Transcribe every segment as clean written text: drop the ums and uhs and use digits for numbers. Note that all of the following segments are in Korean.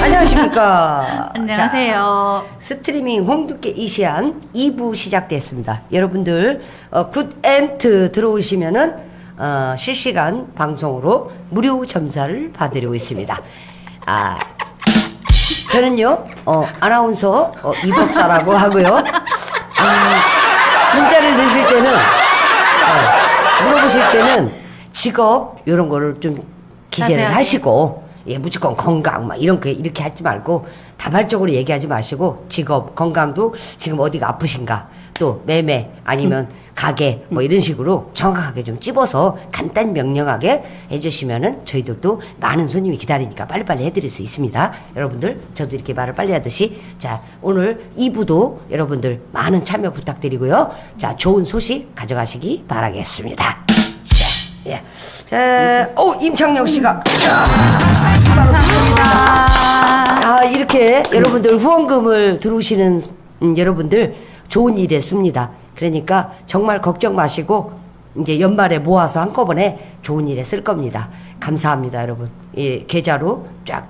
안녕하십니까. 안녕하세요. 자, 스트리밍 홍두깨 이시안 2부 시작됐습니다. 여러분들 굿엔트 들어오시면은 실시간 방송으로 무료 점사를 받으려고 있습니다. 저는요 아나운서 이법사라고 하고요. 문자를 넣으실 때는 물어보실 때는 직업 이런 거를 좀 기재를 자세하게. 하시고 무조건 건강 막 이런 거 이렇게 하지 말고 다발적으로 얘기하지 마시고 직업 건강도 지금 어디가 아프신가 또 매매 아니면 가게 뭐 이런 식으로 정확하게 좀 찝어서 간단 명령하게 해주시면은 저희들도 많은 손님이 기다리니까 빨리빨리 해드릴 수 있습니다. 여러분들 저도 이렇게 말을 빨리 하듯이 자 오늘 2부도 여러분들 많은 참여 부탁드리고요. 자 좋은 소식 가져가시기 바라겠습니다. 예. 자, 임창영 씨가. 이렇게 여러분들 후원금을 들어오시는 여러분들 좋은 일에 씁니다. 그러니까 정말 걱정 마시고 이제 연말에 모아서 한꺼번에 좋은 일에 쓸 겁니다. 감사합니다, 여러분. 계좌로 쫙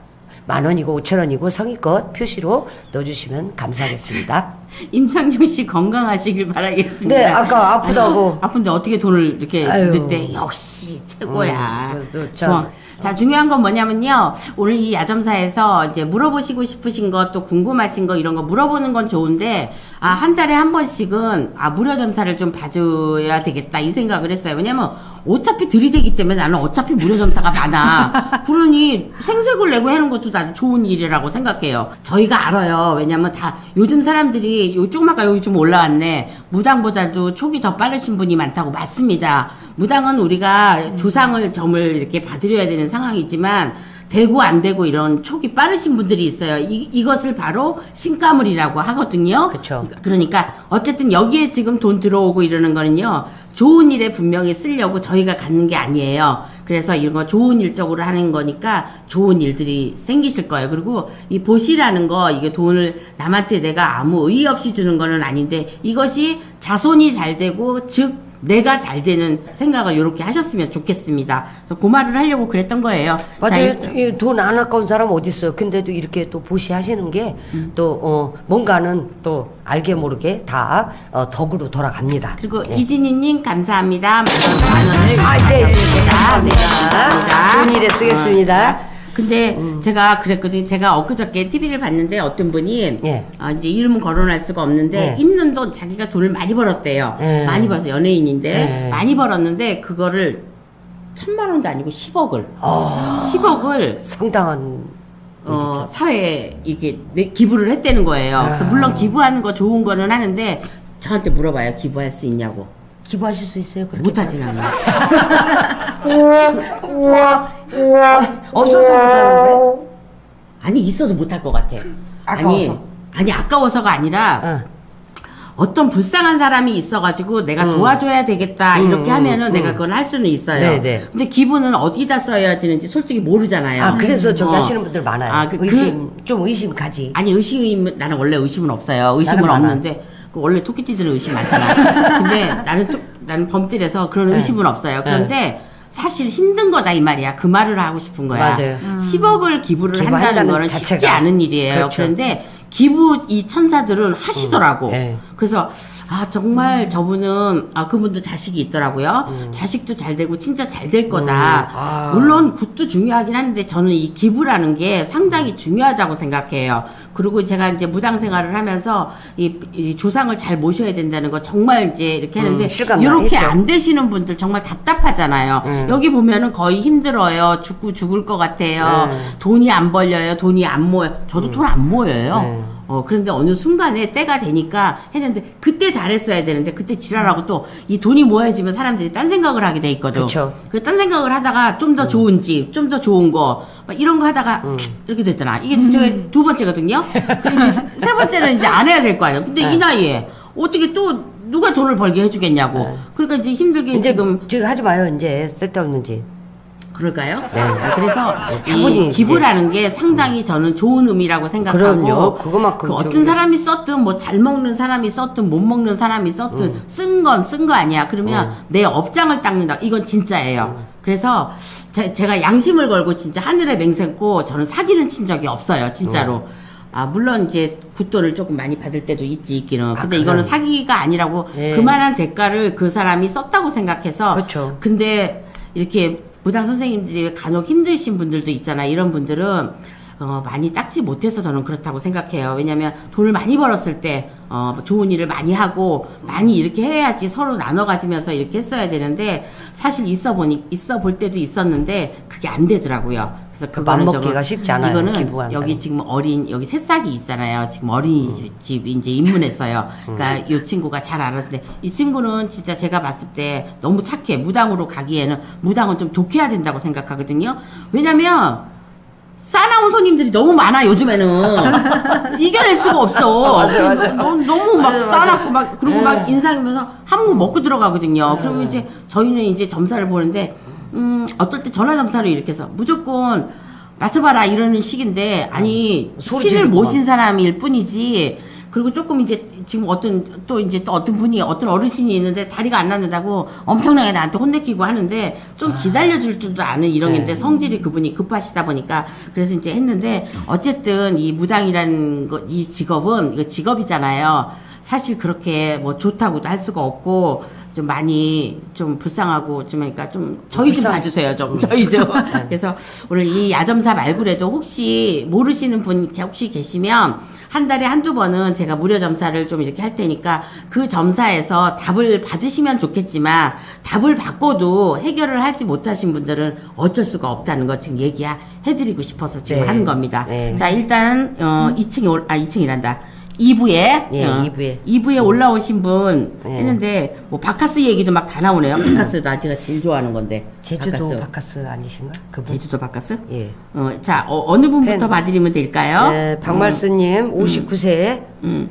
10,000원이고 5,000원이고 성의껏 표시로 넣어주시면 감사하겠습니다. 임창용 씨 건강하시길 바라겠습니다. 네, 아까 아프다고. 아픈데 어떻게 돈을 이렇게 아유. 넣는데 역시 최고야. 그래도 참. 좋아. 자, 중요한 건 뭐냐면요. 오늘 이 야점사에서 이제 물어보시고 싶으신 것 또 궁금하신 거 이런 거 물어보는 건 좋은데, 한 달에 한 번씩은, 무료 점사를 좀 봐줘야 되겠다 이 생각을 했어요. 왜냐면 어차피 들이대기 때문에 나는 어차피 무료 점사가 많아. 그러니 생색을 내고 하는 것도 나도 좋은 일이라고 생각해요. 저희가 알아요. 왜냐면 다 요즘 사람들이 조금 아까 여기 좀 올라왔네. 무당보다도 촉이 더 빠르신 분이 많다고. 맞습니다. 무당은 우리가 조상을 점을 이렇게 봐드려야 되는 상황이지만 되고 안 되고 이런 촉이 빠르신 분들이 있어요. 이것을 바로 신가물이라고 하거든요. 그쵸. 그러니까 어쨌든 여기에 지금 돈 들어오고 이러는 거는요. 좋은 일에 분명히 쓰려고 저희가 갖는 게 아니에요. 그래서 이런 거 좋은 일적으로 하는 거니까 좋은 일들이 생기실 거예요. 그리고 이 보시라는 거 이게 돈을 남한테 내가 아무 의의 없이 주는 거는 아닌데 이것이 자손이 잘 되고 즉 내가 잘 되는 생각을 이렇게 하셨으면 좋겠습니다. 그래서 그 말을 하려고 그랬던 거예요. 맞아요. 자, 돈 안 아까운 사람 어디 있어요. 근데도 이렇게 또 보시하시는 게 또 뭔가는 또 알게 모르게 다 덕으로 돌아갑니다. 그리고 네. 이진희님 감사합니다. 만 원을 네, 감사합니다. 네, 감사합니다. 좋은 일에 쓰겠습니다. 근데 제가 그랬거든요. 제가 엊그저께 TV를 봤는데 어떤 분이 예. 이제 이름은 거론할 수가 없는데 예. 있는 돈 자기가 돈을 많이 벌었대요. 예. 많이 벌어서 연예인인데 예. 많이 벌었는데 그거를 1,000만 원도 아니고 10억을 10억을 상당한 사회에 이게 기부를 했다는 거예요. 그래서 물론 기부하는 거 좋은 거는 하는데 저한테 물어봐요. 기부할 수 있냐고. 기부하실 수 있어요? 그렇게? 못하진 않아요. 없어서 못하는 거예요? 아니 있어도 못할 것 같아. 아까워서? 아니 아까워서가 아니라 어떤 불쌍한 사람이 있어가지고 내가 도와줘야 되겠다 이렇게 하면은 내가 그걸 할 수는 있어요. 네네. 근데 기부는 어디다 써야 되는지 솔직히 모르잖아요. 그래서 저기 어. 하시는 분들 많아요. 좀 의심 가지. 아니 나는 원래 의심은 없어요. 의심은 나는 많아. 없는데 원래 토끼띠들은 의심 많잖아. 근데 나는 범띠라서 그런 네. 의심은 없어요. 그런데 사실 힘든 거다 이 말이야. 그 말을 하고 싶은 거야. 맞아요. 10억을 기부를 기부한다는 한다는 거는 쉽지 자체가. 않은 일이에요. 그렇죠. 그런데 기부 이 천사들은 하시더라고. 네. 그래서 정말 저분은 그분도 자식이 있더라고요. 자식도 잘 되고 진짜 잘 될 거다. 물론 굿도 중요하긴 한데 저는 이 기부라는 게 상당히 중요하다고 생각해요. 그리고 제가 이제 무당 생활을 하면서 이 조상을 잘 모셔야 된다는 거 정말 이제 이렇게 하는데 실감 이렇게 했죠. 안 되시는 분들 정말 답답하잖아요. 여기 보면은 거의 힘들어요. 죽을 것 같아요. 돈이 안 벌려요. 돈이 안 모여. 저도 돈 안 모여요. 그런데 어느 순간에 때가 되니까 했는데 그때 잘했어야 되는데 그때 지랄하고 또 이 돈이 모여지면 사람들이 딴 생각을 하게 돼 있거든. 그쵸. 그 딴 생각을 하다가 좀 더 좋은 집, 좀 더 좋은 거, 막 이런 거 하다가 이렇게 됐잖아. 이게 제가 두 번째거든요. 근데 세 번째는 이제 안 해야 될 거 아니야. 근데 이 나이에 어떻게 또 누가 돈을 벌게 해주겠냐고. 그러니까 이제 힘들게 이제 지금 하지 마요. 이제 쓸데없는 짓. 그럴까요? 네. 그래서 차분히 이 기부라는 게 상당히 저는 좋은 의미라고 생각하고 그럼요. 그거만큼 어떤 좋은 사람이 썼든 뭐 잘 먹는 사람이 썼든 못 먹는 사람이 썼든 쓴 건 쓴 거 아니야. 그러면 내 업장을 닦는다. 이건 진짜예요. 그래서 제가 양심을 걸고 진짜 하늘에 맹세코 저는 사기는 친 적이 없어요. 진짜로. 아, 물론 이제 굿돈을 조금 많이 받을 때도 있기는. 근데 이거는 사기가 아니라고 예. 그만한 대가를 그 사람이 썼다고 생각해서. 그렇죠. 근데 이렇게 무당 선생님들이 간혹 힘드신 분들도 있잖아요. 이런 분들은 많이 닦지 못해서 저는 그렇다고 생각해요. 왜냐면 돈을 많이 벌었을 때 좋은 일을 많이 하고 많이 이렇게 해야지 서로 나눠 가지면서 이렇게 했어야 되는데 사실 있어 볼 때도 있었는데 그게 안 되더라고요. 그래서 그거는 맘먹기가 쉽지 않아요. 이거는 기부한다는. 여기 지금 여기 새싹이 있잖아요. 지금 어린이집 이제 입문했어요. 그러니까 이 친구가 잘 알았는데 이 친구는 진짜 제가 봤을 때 너무 착해. 무당으로 가기에는 무당은 좀 독해야 된다고 생각하거든요. 왜냐면 싸나운 손님들이 너무 많아 요즘에는 이겨낼 수가 없어. 맞아. 너무 막 맞아. 싸놨고 막 그리고 막 인상이면서 한 번 먹고 들어가거든요. 그러면 이제 저희는 이제 점사를 보는데 어떨 때 전화 점사를 이렇게 해서 무조건 맞춰봐라 이러는 식인데 아니 소리 신을 지르고 모신 사람일 뿐이지. 그리고 조금 이제 지금 어떤 분이 어떤 어르신이 있는데 다리가 안 낫는다고 엄청나게 나한테 혼내키고 하는데 좀 기다려줄 줄도 아는 이런인데 네. 성질이 그분이 급하시다 보니까 그래서 이제 했는데 어쨌든 이 무당이라는 이 직업은 이거 직업이잖아요. 사실 그렇게 뭐 좋다고도 할 수가 없고 좀 많이 좀 불쌍하고 좀 그러니까 좀 저희 좀 봐주세요 좀 저희 좀 그래서 오늘 이 야점사 말고라도 혹시 모르시는 분 혹시 계시면 한 달에 한두 번은 제가 무료 점사를 좀 이렇게 할 테니까 그 점사에서 답을 받으시면 좋겠지만 답을 받고도 해결을 하지 못하신 분들은 어쩔 수가 없다는 거 지금 얘기해드리고 싶어서 지금 네. 하는 겁니다. 네. 자 일단 2층이란다. 2부에 예, 2부에. 2부에 올라오신 분 예. 했는데 뭐 바카스 얘기도 막 다 나오네요. 바카스 나 제가 제일 좋아하는 건데. 제주도 바카스 아니신가? 그분? 제주도 바카스? 예. 자 어느 분부터 팬. 봐드리면 될까요? 네, 박말스님 59세. 음.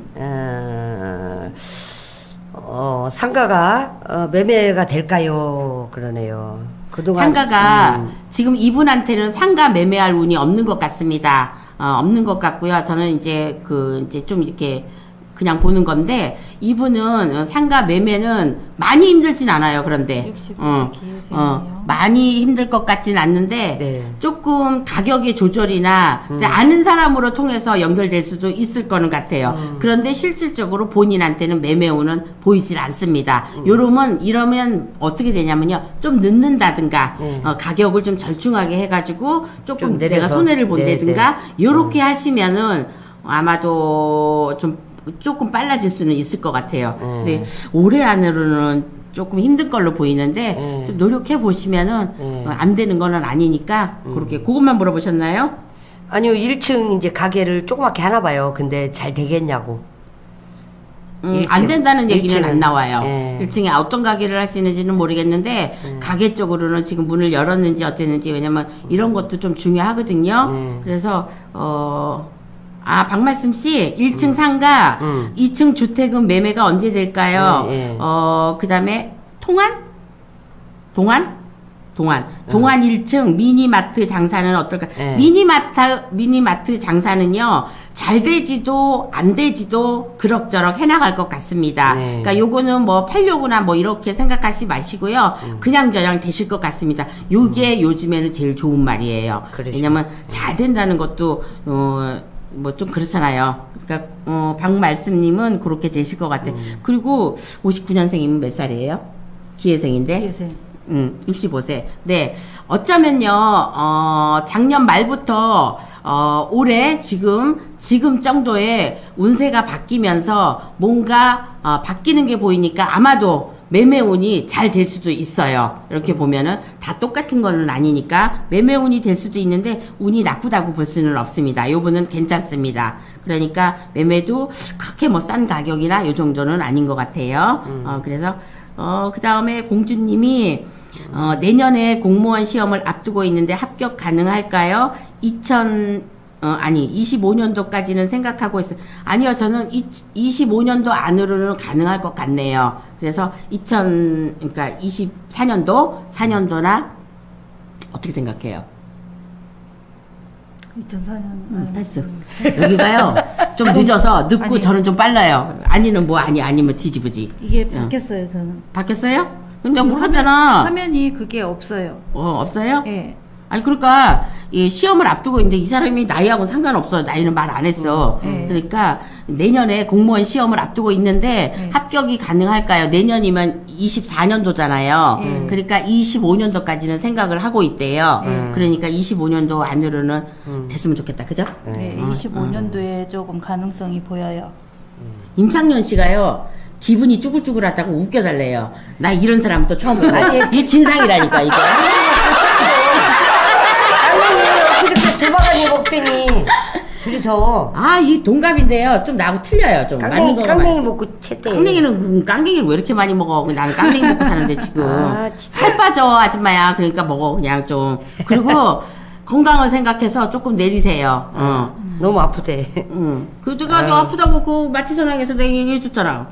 상가가 매매가 될까요? 그러네요. 그동안 상가가 지금 이분한테는 상가 매매할 운이 없는 것 같습니다. 없는 것 같고요. 저는 이제 이제 좀 이렇게 그냥 보는 건데 이분은 상가 매매는 많이 힘들진 않아요. 그런데 60세 기후생이에요. 많이 힘들 것 같진 않는데 네. 조금 가격의 조절이나 아는 사람으로 통해서 연결될 수도 있을 거는 같아요. 그런데 실질적으로 본인한테는 매매운은 보이질 않습니다. 이러면 어떻게 되냐면요. 좀 늦는다든가 가격을 좀 절충하게 해가지고 조금 좀 내가 내려서. 손해를 본다든가 네, 요렇게 하시면은 아마도 좀 조금 빨라질 수는 있을 것 같아요. 근데 올해 안으로는 조금 힘든 걸로 보이는데 좀 노력해 보시면은 안 되는 거는 아니니까 그렇게 그것만 물어보셨나요? 아니요, 1층 이제 가게를 조그맣게 하나 봐요. 근데 잘 되겠냐고. 안 1층. 된다는 얘기는 1층은. 안 나와요. 예. 1층에 어떤 가게를 할 수 있는지는 모르겠는데 가게 쪽으로는 지금 문을 열었는지 어땠는지 왜냐면 이런 것도 좀 중요하거든요. 그래서 박말씀 씨 1층 상가 2층 주택은 매매가 언제 될까요? 그다음에 동안 1층 미니마트 장사는 어떨까? 네. 미니마트 장사는요, 잘 되지도, 안 되지도 그럭저럭 해나갈 것 같습니다. 네. 그러니까 요거는 뭐 팔려고나 뭐 이렇게 생각하지 마시고요, 그냥저냥 되실 것 같습니다. 요게 요즘에는 제일 좋은 말이에요. 그러시구나. 왜냐면 잘 된다는 것도, 뭐 좀 그렇잖아요. 그러니까, 박말씀님은 그렇게 되실 것 같아요. 그리고 59년생이면 몇 살이에요? 기회생인데? 기회생. 65세. 네. 어쩌면요, 작년 말부터, 올해 지금 정도의 운세가 바뀌면서 뭔가, 바뀌는 게 보이니까 아마도 매매운이 잘 될 수도 있어요. 이렇게 보면은 다 똑같은 거는 아니니까 매매운이 될 수도 있는데 운이 나쁘다고 볼 수는 없습니다. 요분은 괜찮습니다. 그러니까 매매도 그렇게 뭐 싼 가격이나 요 정도는 아닌 것 같아요. 그래서 그 다음에 공주님이 내년에 공무원 시험을 앞두고 있는데 합격 가능할까요? 25년도까지는 생각하고 있어요. 아니요, 저는 25년도 안으로는 가능할 것 같네요. 그래서 4년도나 어떻게 생각해요? 2004년. 패스. 여기가요, 좀 늦고 아니. 저는 좀 빨라요. 아니면 뒤집으지. 이게 바뀌었어요, 저는. 바뀌었어요? 근데 물어봤잖아. 화면이 그게 없어요. 없어요? 예. 아니 그러니까 이 시험을 앞두고 있는데 이 사람이 나이하고 상관없어. 나이는 말 안 했어. 그러니까 내년에 공무원 시험을 앞두고 있는데 합격이 가능할까요? 내년이면 24년도잖아요. 그러니까 25년도까지는 생각을 하고 있대요. 그러니까 25년도 안으로는 됐으면 좋겠다. 그죠? 네, 25년도에 조금 가능성이 보여요. 임창년 씨가요. 기분이 쭈글쭈글하다고 웃겨달래요. 나 이런 사람 또 처음 봐요. 이게 진상이라니까 이게. 아니 그렇게 도망가니 먹더니 둘이서 이 동갑인데요. 좀 나하고 틀려요. 좀 맞는 거만. 깡냉이 먹고 채대. 깡냉이를 왜 이렇게 많이 먹어? 나는 깡냉이 먹고 사는데 지금 진짜. 살 빠져 아줌마야. 그러니까 먹어 그냥 좀. 그리고 건강을 생각해서 조금 내리세요. 너무 아프대. 그가 너 아프다고 그 마취 전화해서 내가 얘기해줬잖아.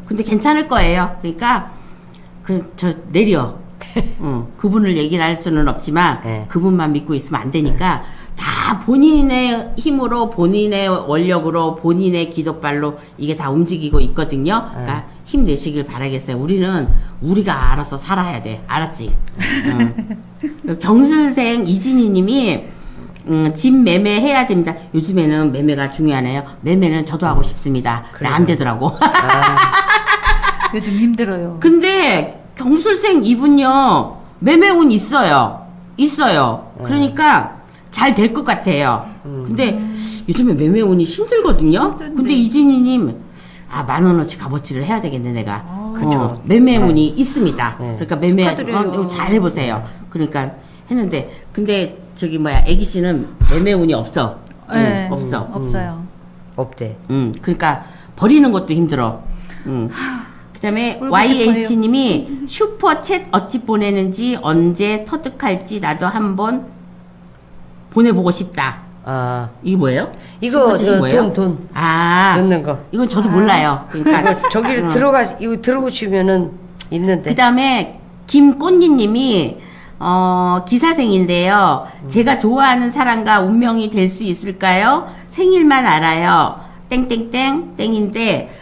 근데 괜찮을 거예요. 그러니까 저 내려. 그분을 얘기를 할 수는 없지만 그분만 믿고 있으면 안 되니까 다 본인의 힘으로 본인의 원력으로 본인의 기도발로 이게 다 움직이고 있거든요. 그러니까 힘내시길 바라겠어요. 우리는 우리가 알아서 살아야 돼. 알았지? 경술생 이진희 님이 집 매매 해야 됩니다. 요즘에는 매매가 중요하네요. 매매는 저도 하고 싶습니다. 근데 안 되더라고. 요즘 힘들어요. 근데 경술생 이분요 매매운 있어요. 그러니까 잘 될 것 같아요. 근데 요즘에 매매운이 힘들거든요. 근데 이진희님 10,000원어치 값어치를 해야 되겠네 내가. 그렇죠. 매매운이 있습니다. 그러니까 매매 축하드려요. 잘 해보세요. 그러니까 했는데 근데 저기 애기 씨는 매매운이 없어. 네, 없어. 없어요. 없대. 그러니까 버리는 것도 힘들어. 그다음에 울고 YH님이 슈퍼챗 어찌 보내는지 언제 터득할지 나도 한번 보내보고 싶다. 이게 뭐예요? 이거 슈퍼챗이 뭐예요? 돈 넣는 거. 이건 저도 몰라요. 그러니까 저기를 이거 들어보시면은 있는데. 그다음에 김꽃니님이 기사생인데요. 제가 좋아하는 사람과 운명이 될 수 있을까요? 생일만 알아요. 땡땡땡 땡인데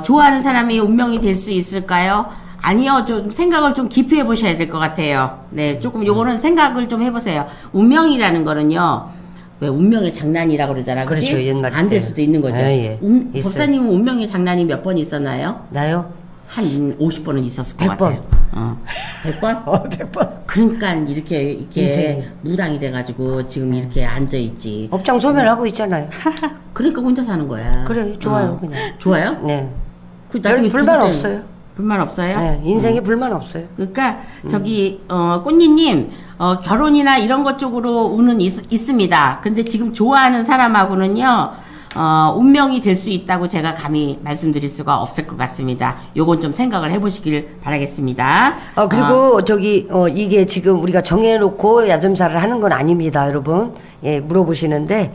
좋아하는 사람이 운명이 될 수 있을까요? 아니요. 좀 생각을 좀 깊이 해보셔야 될 것 같아요. 네, 조금 요거는 생각을 좀 해보세요. 운명이라는 거는요. 왜 운명의 장난이라고 그러잖아. 그치? 그렇죠. 옛말에 안 될 있어요. 수도 있는 거죠. 예. 있어요. 법사님은 운명의 장난이 몇 번 있었나요? 나요? 한 50번은 있었을 것 100번. 같아요. 100번? 100번. 그러니까 이렇게 인생이. 무당이 돼가지고 지금 이렇게 앉아있지. 업장 소멸하고 있잖아요. 그러니까 혼자 사는 거야. 그래, 좋아요, 그냥. 좋아요? 네. 그 별 나중에 불만 죽을 때 없어요. 불만 없어요? 네, 인생에 불만 없어요. 그러니까 저기 꽃니님 결혼이나 이런 것 쪽으로 운은 있습니다. 근데 지금 좋아하는 사람하고는요 운명이 될 수 있다고 제가 감히 말씀드릴 수가 없을 것 같습니다. 요건 좀 생각을 해보시길 바라겠습니다. 그리고 이게 지금 우리가 정해놓고 야점사를 하는 건 아닙니다, 여러분. 예, 물어보시는데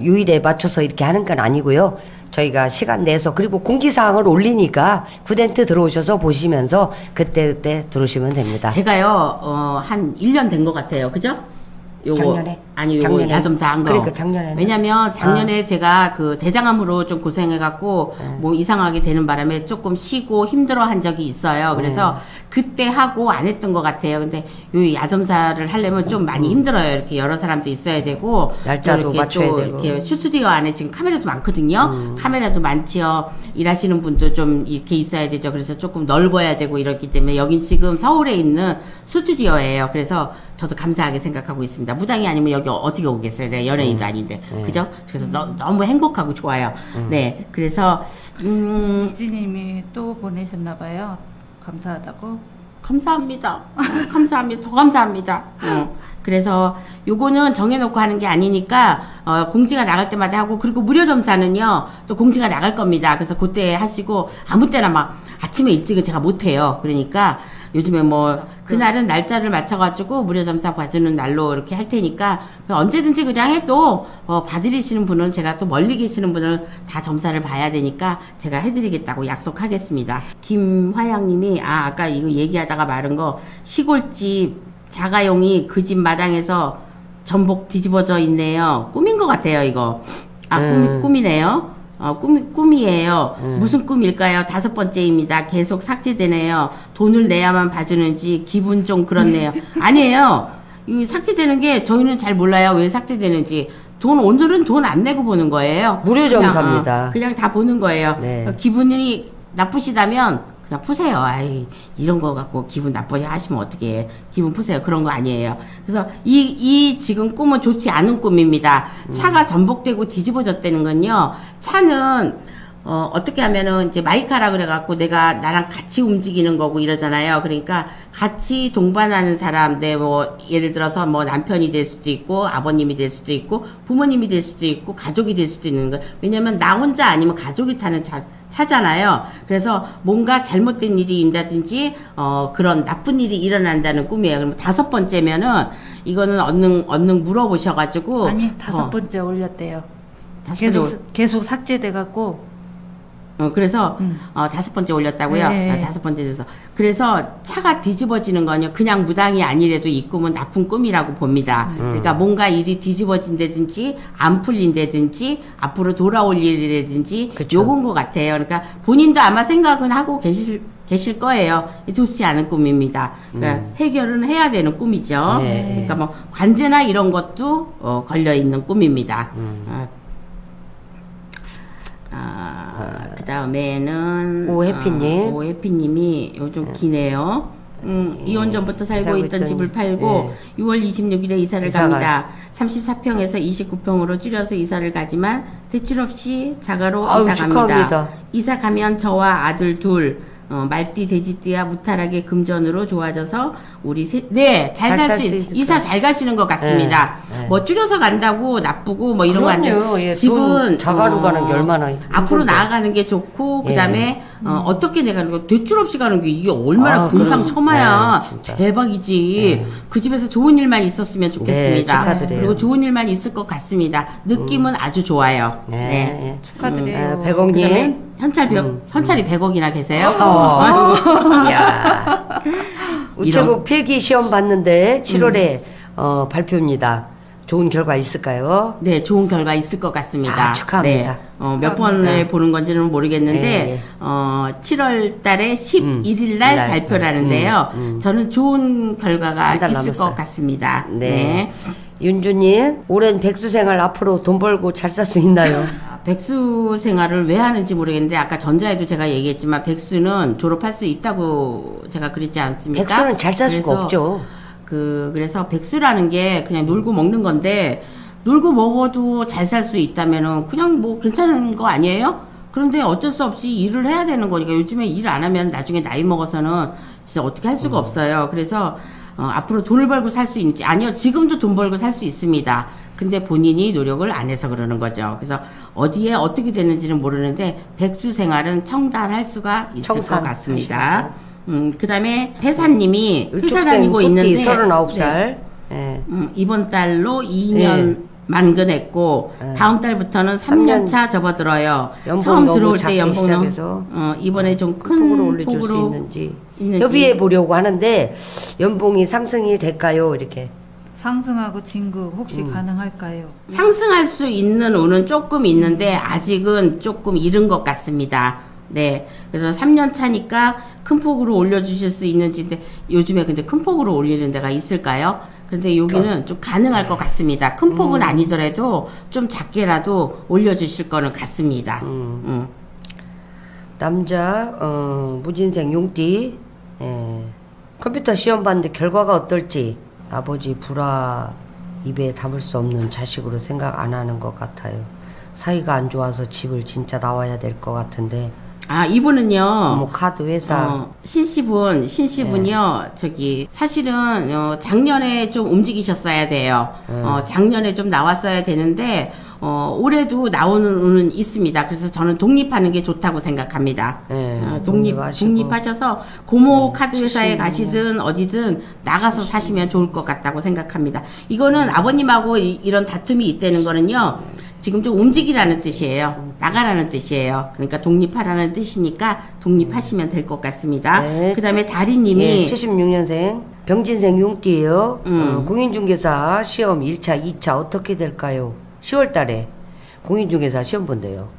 요일에 맞춰서 이렇게 하는 건 아니고요. 저희가 시간 내서 그리고 공지사항을 올리니까 구덴트 들어오셔서 보시면서 그때 들어오시면 됩니다. 제가요 한 1년 된 것 같아요. 그죠? 요거 작년에? 아니 요거 작년에? 야점사 한 거. 그러니까 작년에. 왜냐면 작년에 제가 그 대장암으로 좀 고생해갖고 뭐 이상하게 되는 바람에 조금 쉬고 힘들어한 적이 있어요. 그래서 그때 하고 안 했던 것 같아요. 근데 요 야점사를 하려면 좀 많이 힘들어요. 이렇게 여러 사람도 있어야 되고 날짜도 또 이렇게 맞춰야 또 되고. 이렇게 스튜디오 안에 지금 카메라도 많거든요. 카메라도 많지요. 일하시는 분도 좀 이렇게 있어야 되죠. 그래서 조금 넓어야 되고 이렇기 때문에 여긴 지금 서울에 있는 스튜디오예요. 그래서 저도 감사하게 생각하고 있습니다. 무당이 아니면 여기 어떻게 오겠어요? 내가 연예인도 아닌데. 그죠? 그래서 너무 행복하고 좋아요. 네. 그래서, 이지님이 또 보내셨나봐요. 감사하다고. 감사합니다. 감사합니다. 더 감사합니다. 그래서 요거는 정해놓고 하는 게 아니니까 공지가 나갈 때마다 하고 그리고 무료 점사는요 또 공지가 나갈 겁니다. 그래서 그때 하시고 아무 때나 막 아침에 일찍은 제가 못해요. 그러니까 요즘에 뭐 그날은 날짜를 맞춰가지고 무료 점사 봐주는 날로 이렇게 할 테니까 언제든지 그냥 해도 봐드리시는 분은 제가 또 멀리 계시는 분은 다 점사를 봐야 되니까 제가 해드리겠다고 약속하겠습니다. 김화양님이 아까 이거 얘기하다가 말한 거 시골집 자가용이 그 집 마당에서 전복 뒤집어져 있네요. 꿈인 것 같아요, 이거. 꿈이네요. 꿈이에요. 무슨 꿈일까요? 5번째입니다. 계속 삭제되네요. 돈을 내야만 봐주는지 기분 좀 그렇네요. 아니에요. 이 삭제되는 게 저희는 잘 몰라요. 왜 삭제되는지. 오늘은 돈 안 내고 보는 거예요. 무료 점사입니다. 그냥 다 보는 거예요. 네. 기분이 나쁘시다면 그냥 푸세요. 아이, 이런 거 갖고 기분 나쁘게 하시면 어떻게 해. 기분 푸세요. 그런 거 아니에요. 그래서 이 지금 꿈은 좋지 않은 꿈입니다. 차가 전복되고 뒤집어졌다는 건요. 차는 어떻게 하면은 이제 마이카라 그래갖고 나랑 같이 움직이는 거고 이러잖아요. 그러니까 같이 동반하는 사람, 뭐 예를 들어서 뭐 남편이 될 수도 있고 아버님이 될 수도 있고 부모님이 될 수도 있고 가족이 될 수도 있는 거. 왜냐면 나 혼자 아니면 가족이 타는 차잖아요. 그래서 뭔가 잘못된 일이 있다든지 그런 나쁜 일이 일어난다는 꿈이에요. 그럼 5번째면은 이거는 얼른 물어보셔가지고 아니 5번째 올렸대요. 5번째 계속 삭제돼갖고 그래서 5번째 올렸다고요. 네. 5번째 돼서 그래서 차가 뒤집어지는 건요. 그냥 무당이 아니래도 이 꿈은 나쁜 꿈이라고 봅니다. 그러니까 뭔가 일이 뒤집어진다든지 안 풀린다든지 앞으로 돌아올 일이라든지 그쵸. 요건 것 같아요. 그러니까 본인도 아마 생각은 하고 계실 거예요. 좋지 않은 꿈입니다. 그러니까 해결은 해야 되는 꿈이죠. 네. 그러니까 뭐 관제나 이런 것도 걸려 있는 꿈입니다. 그 다음에는 오해피님. 오해피님이 요즘 기네요. 이혼 전부터 살고 있던 집을 팔고 6월 26일에 이사를 갑니다. 34평에서 29평으로 줄여서 이사를 가지만 대출 없이 자가로 아유, 이사 갑니다. 축하합니다. 이사 가면 저와 아들 둘 말띠 돼지띠와 무탈하게 금전으로 좋아져서 우리 잘 살 수 이사 잘 가시는 것 같습니다. 네, 네. 뭐 줄여서 간다고 나쁘고 뭐 이런 거 아니에요. 그럼요. 예, 집은 돈 자가로 가는 게 얼마나 앞으로 힘든데. 나아가는 게 좋고 예. 그다음에 어떻게 내가 대출 없이 가는 게 이게 얼마나 아, 금상첨화야. 네, 진짜. 대박이지. 그 집에서 좋은 일만 있었으면 좋겠습니다. 네, 축하드려요. 그리고 좋은 일만 있을 것 같습니다. 느낌은 아주 좋아요. 네. 네. 예. 축하드려요. 백옥님. 그다음에 현찰이 100억이나 계세요? 야. 우체국 필기 시험 봤는데 7월에 발표입니다. 좋은 결과 있을까요? 네, 좋은 결과 있을 것 같습니다. 아, 축하합니다. 네, 몇 번을 보는 건지는 모르겠는데, 네. 7월 달에 11일 날 날 발표라는데요. 저는 좋은 결과가 한달 있을 남았어요. 것 같습니다. 네. 윤주님, 오랜 백수 생활 앞으로 돈 벌고 잘 살 수 있나요? 백수 생활을 왜 하는지 모르겠는데, 아까 전자에도 제가 얘기했지만, 백수는 졸업할 수 있다고 제가 그랬지 않습니까? 백수는 잘 살 수가 그래서 없죠. 그래서 백수라는 게 그냥 놀고 먹는 건데, 놀고 먹어도 잘 살 수 있다면은 그냥 뭐 괜찮은 거 아니에요? 그런데 어쩔 수 없이 일을 해야 되는 거니까 요즘에 일 안 하면 나중에 나이 먹어서는 진짜 어떻게 할 수가 없어요. 그래서 앞으로 돈을 벌고 살 수 있는지, 아니요, 지금도 돈 벌고 살 수 있습니다. 근데 본인이 노력을 안 해서 그러는 거죠. 그래서 어디에 어떻게 되는지는 모르는데 백수 생활은 청단할 수가 있을 것 같습니다. 그 다음에 태사님이 회사 다니고 있는데 39살. 네. 이번 달로 2년 만근했고 다음 달부터는 3년차 접어들어요. 연봉 처음 너무 들어올 때 작게 연봉은 시작해서 이번에 좀 큰 큰 폭으로 올려줄 수 폭으로 있는지 협의해 보려고 하는데 연봉이 상승이 될까요? 이렇게. 상승하고 진급 혹시 가능할까요? 상승할 수 있는 운은 조금 있는데 아직은 조금 이른 것 같습니다. 네. 그래서 3년 차니까 큰 폭으로 올려주실 수 있는지, 요즘에 근데 큰 폭으로 올리는 데가 있을까요? 그런데 여기는 좀 가능할 것 같습니다. 큰 폭은 아니더라도 좀 작게라도 올려주실 거는 같습니다. 남자 무진생 용띠. 컴퓨터 시험 봤는데 결과가 어떨지 아버지 불화 입에 담을 수 없는 자식으로 생각 안 하는 것 같아요. 사이가 안 좋아서 집을 진짜 나와야 될 것 같은데. 이분은요. 뭐 카드 회사. 신씨분이요. 저기 사실은 작년에 좀 움직이셨어야 돼요. 작년에 좀 나왔어야 되는데 올해도 나오는 운은 있습니다. 그래서 저는 독립하는 게 좋다고 생각합니다. 독립하셔서 고모 카드 회사에 가시든 어디든 나가서 사시면 좋을 것 같다고 생각합니다. 이거는 아버님하고 이런 다툼이 있다는 거는요. 지금 좀 움직이라는 뜻이에요. 나가라는 뜻이에요. 그러니까 독립하라는 뜻이니까 독립하시면 될 것 같습니다. 네. 그 다음에 다리님이 76년생 병진생 용띠예요. 공인중개사 시험 1차, 2차 어떻게 될까요? 10월 달에 공인중개사 시험 본대요.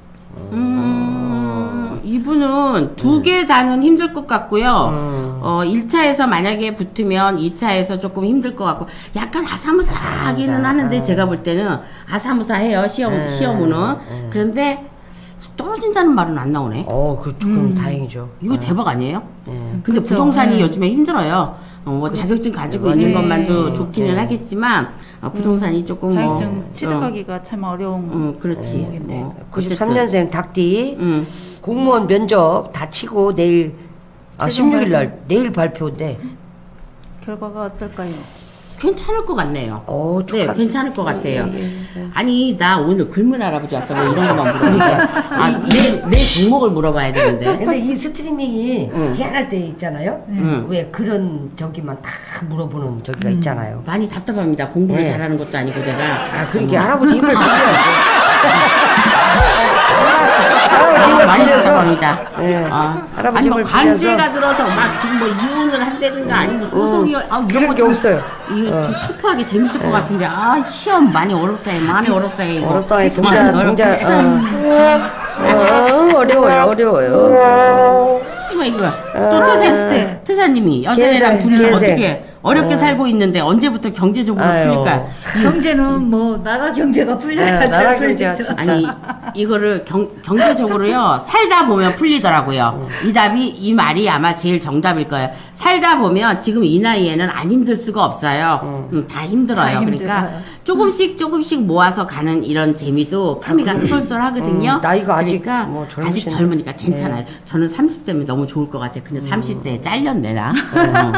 이분은 두 개 다는 힘들 것 같고요. 1차에서 만약에 붙으면 2차에서 조금 힘들 것 같고, 약간 아사무사하기는 하는데, 제가 볼 때는 아사무사해요, 시험은. 그런데, 떨어진다는 말은 안 나오네. 그럼 다행이죠. 이거 대박 아니에요? 근데 그쵸. 부동산이 요즘에 힘들어요. 뭐 자격증 가지고 있는 것만도 좋기는 하겠지만, 부동산이 조금 자격증 취득하기가 참 어려운. 그렇지. 네. 93년생 닭띠. 음. 공무원 면접 다 치고 내일, 최종 16일 날, 내일 발표인데. 결과가 어떨까요? 괜찮을 것 같네요. 네, 축하. 괜찮을 것 같아요. 아니, 나 오늘 글문 할아버지 왔어. 뭐 이런 것만 물어보니까. 내 종목을 물어봐야 되는데. 근데 이 스트리밍이 희한할 때 있잖아요. 응. 왜 그런 저기만 다 물어보는 저기가 있잖아요. 많이 답답합니다. 공부를 네. 잘하는 것도 아니고 내가. 그러니까 할아버지 힘을 빌려야죠. 할아버지 힘을 많이 빌려서. 답답합니다. 네. 할아버지 아니 뭐 힘을 관제가 들어서 막 지금 뭐 이혼을 한다든가 아니면 소송이 그런 게 없어요. 이거 좀 터프하게 재밌을 것 같은데 시험 많이 어렵다 많이 어렵다 이거. 어렵다. 많이 어려워요. 이거 또 태사님이 여자애랑 둘이 계세. 어떻게 어렵게 살고 있는데 언제부터 경제적으로 풀릴까? 경제는 뭐 나라 경제가 풀려야 나라 잘 경제가 풀리죠. 진짜. 아니 이거를 경제적으로요 살다 보면 풀리더라고요. 이 말이 아마 제일 정답일 거예요. 살다 보면 지금 이 나이에는 안 힘들 수가 없어요. 다 힘들어요. 다 그러니까 힘들어요. 조금씩 모아서 가는 이런 재미도 품위가 쏠쏠하거든요. 나이가 아직 그러니까 뭐 아직 젊으신데. 젊으니까 괜찮아요. 저는 30대면 너무 좋을 것 같아요. 근데 30대에 잘렸네 나.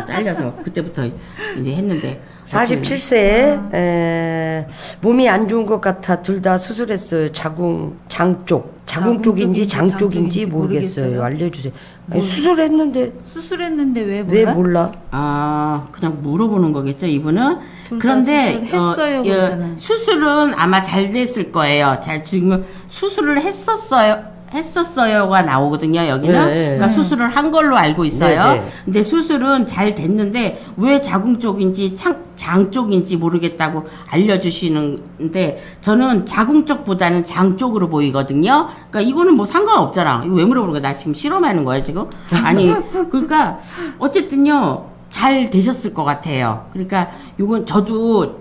잘려서 그때부터 이제 했는데 47세 몸이 안 좋은 것 같아 둘 다 수술했어요. 자궁 쪽인지 장 쪽인지 모르겠어요. 알려주세요. 아니, 수술했는데 왜 왜 몰라? 몰라? 그냥 물어보는 거겠죠, 이분은. 둘다 그런데 수술했어요, 그러잖아요. 수술은 아마 잘 됐을 거예요. 지금 수술을 했었어요가 나오거든요, 여기는. 네, 그러니까 수술을 한 걸로 알고 있어요. 네, 네. 근데 수술은 잘 됐는데 왜 자궁 쪽인지 장 쪽인지 모르겠다고 알려주시는데 저는 자궁 쪽보다는 장 쪽으로 보이거든요. 그러니까 이거는 뭐 상관없잖아. 이거 왜 물어보는 거야? 나 지금 실험하는 거야, 지금? 아니, 그러니까 어쨌든요. 잘 되셨을 것 같아요. 그러니까 이건 저도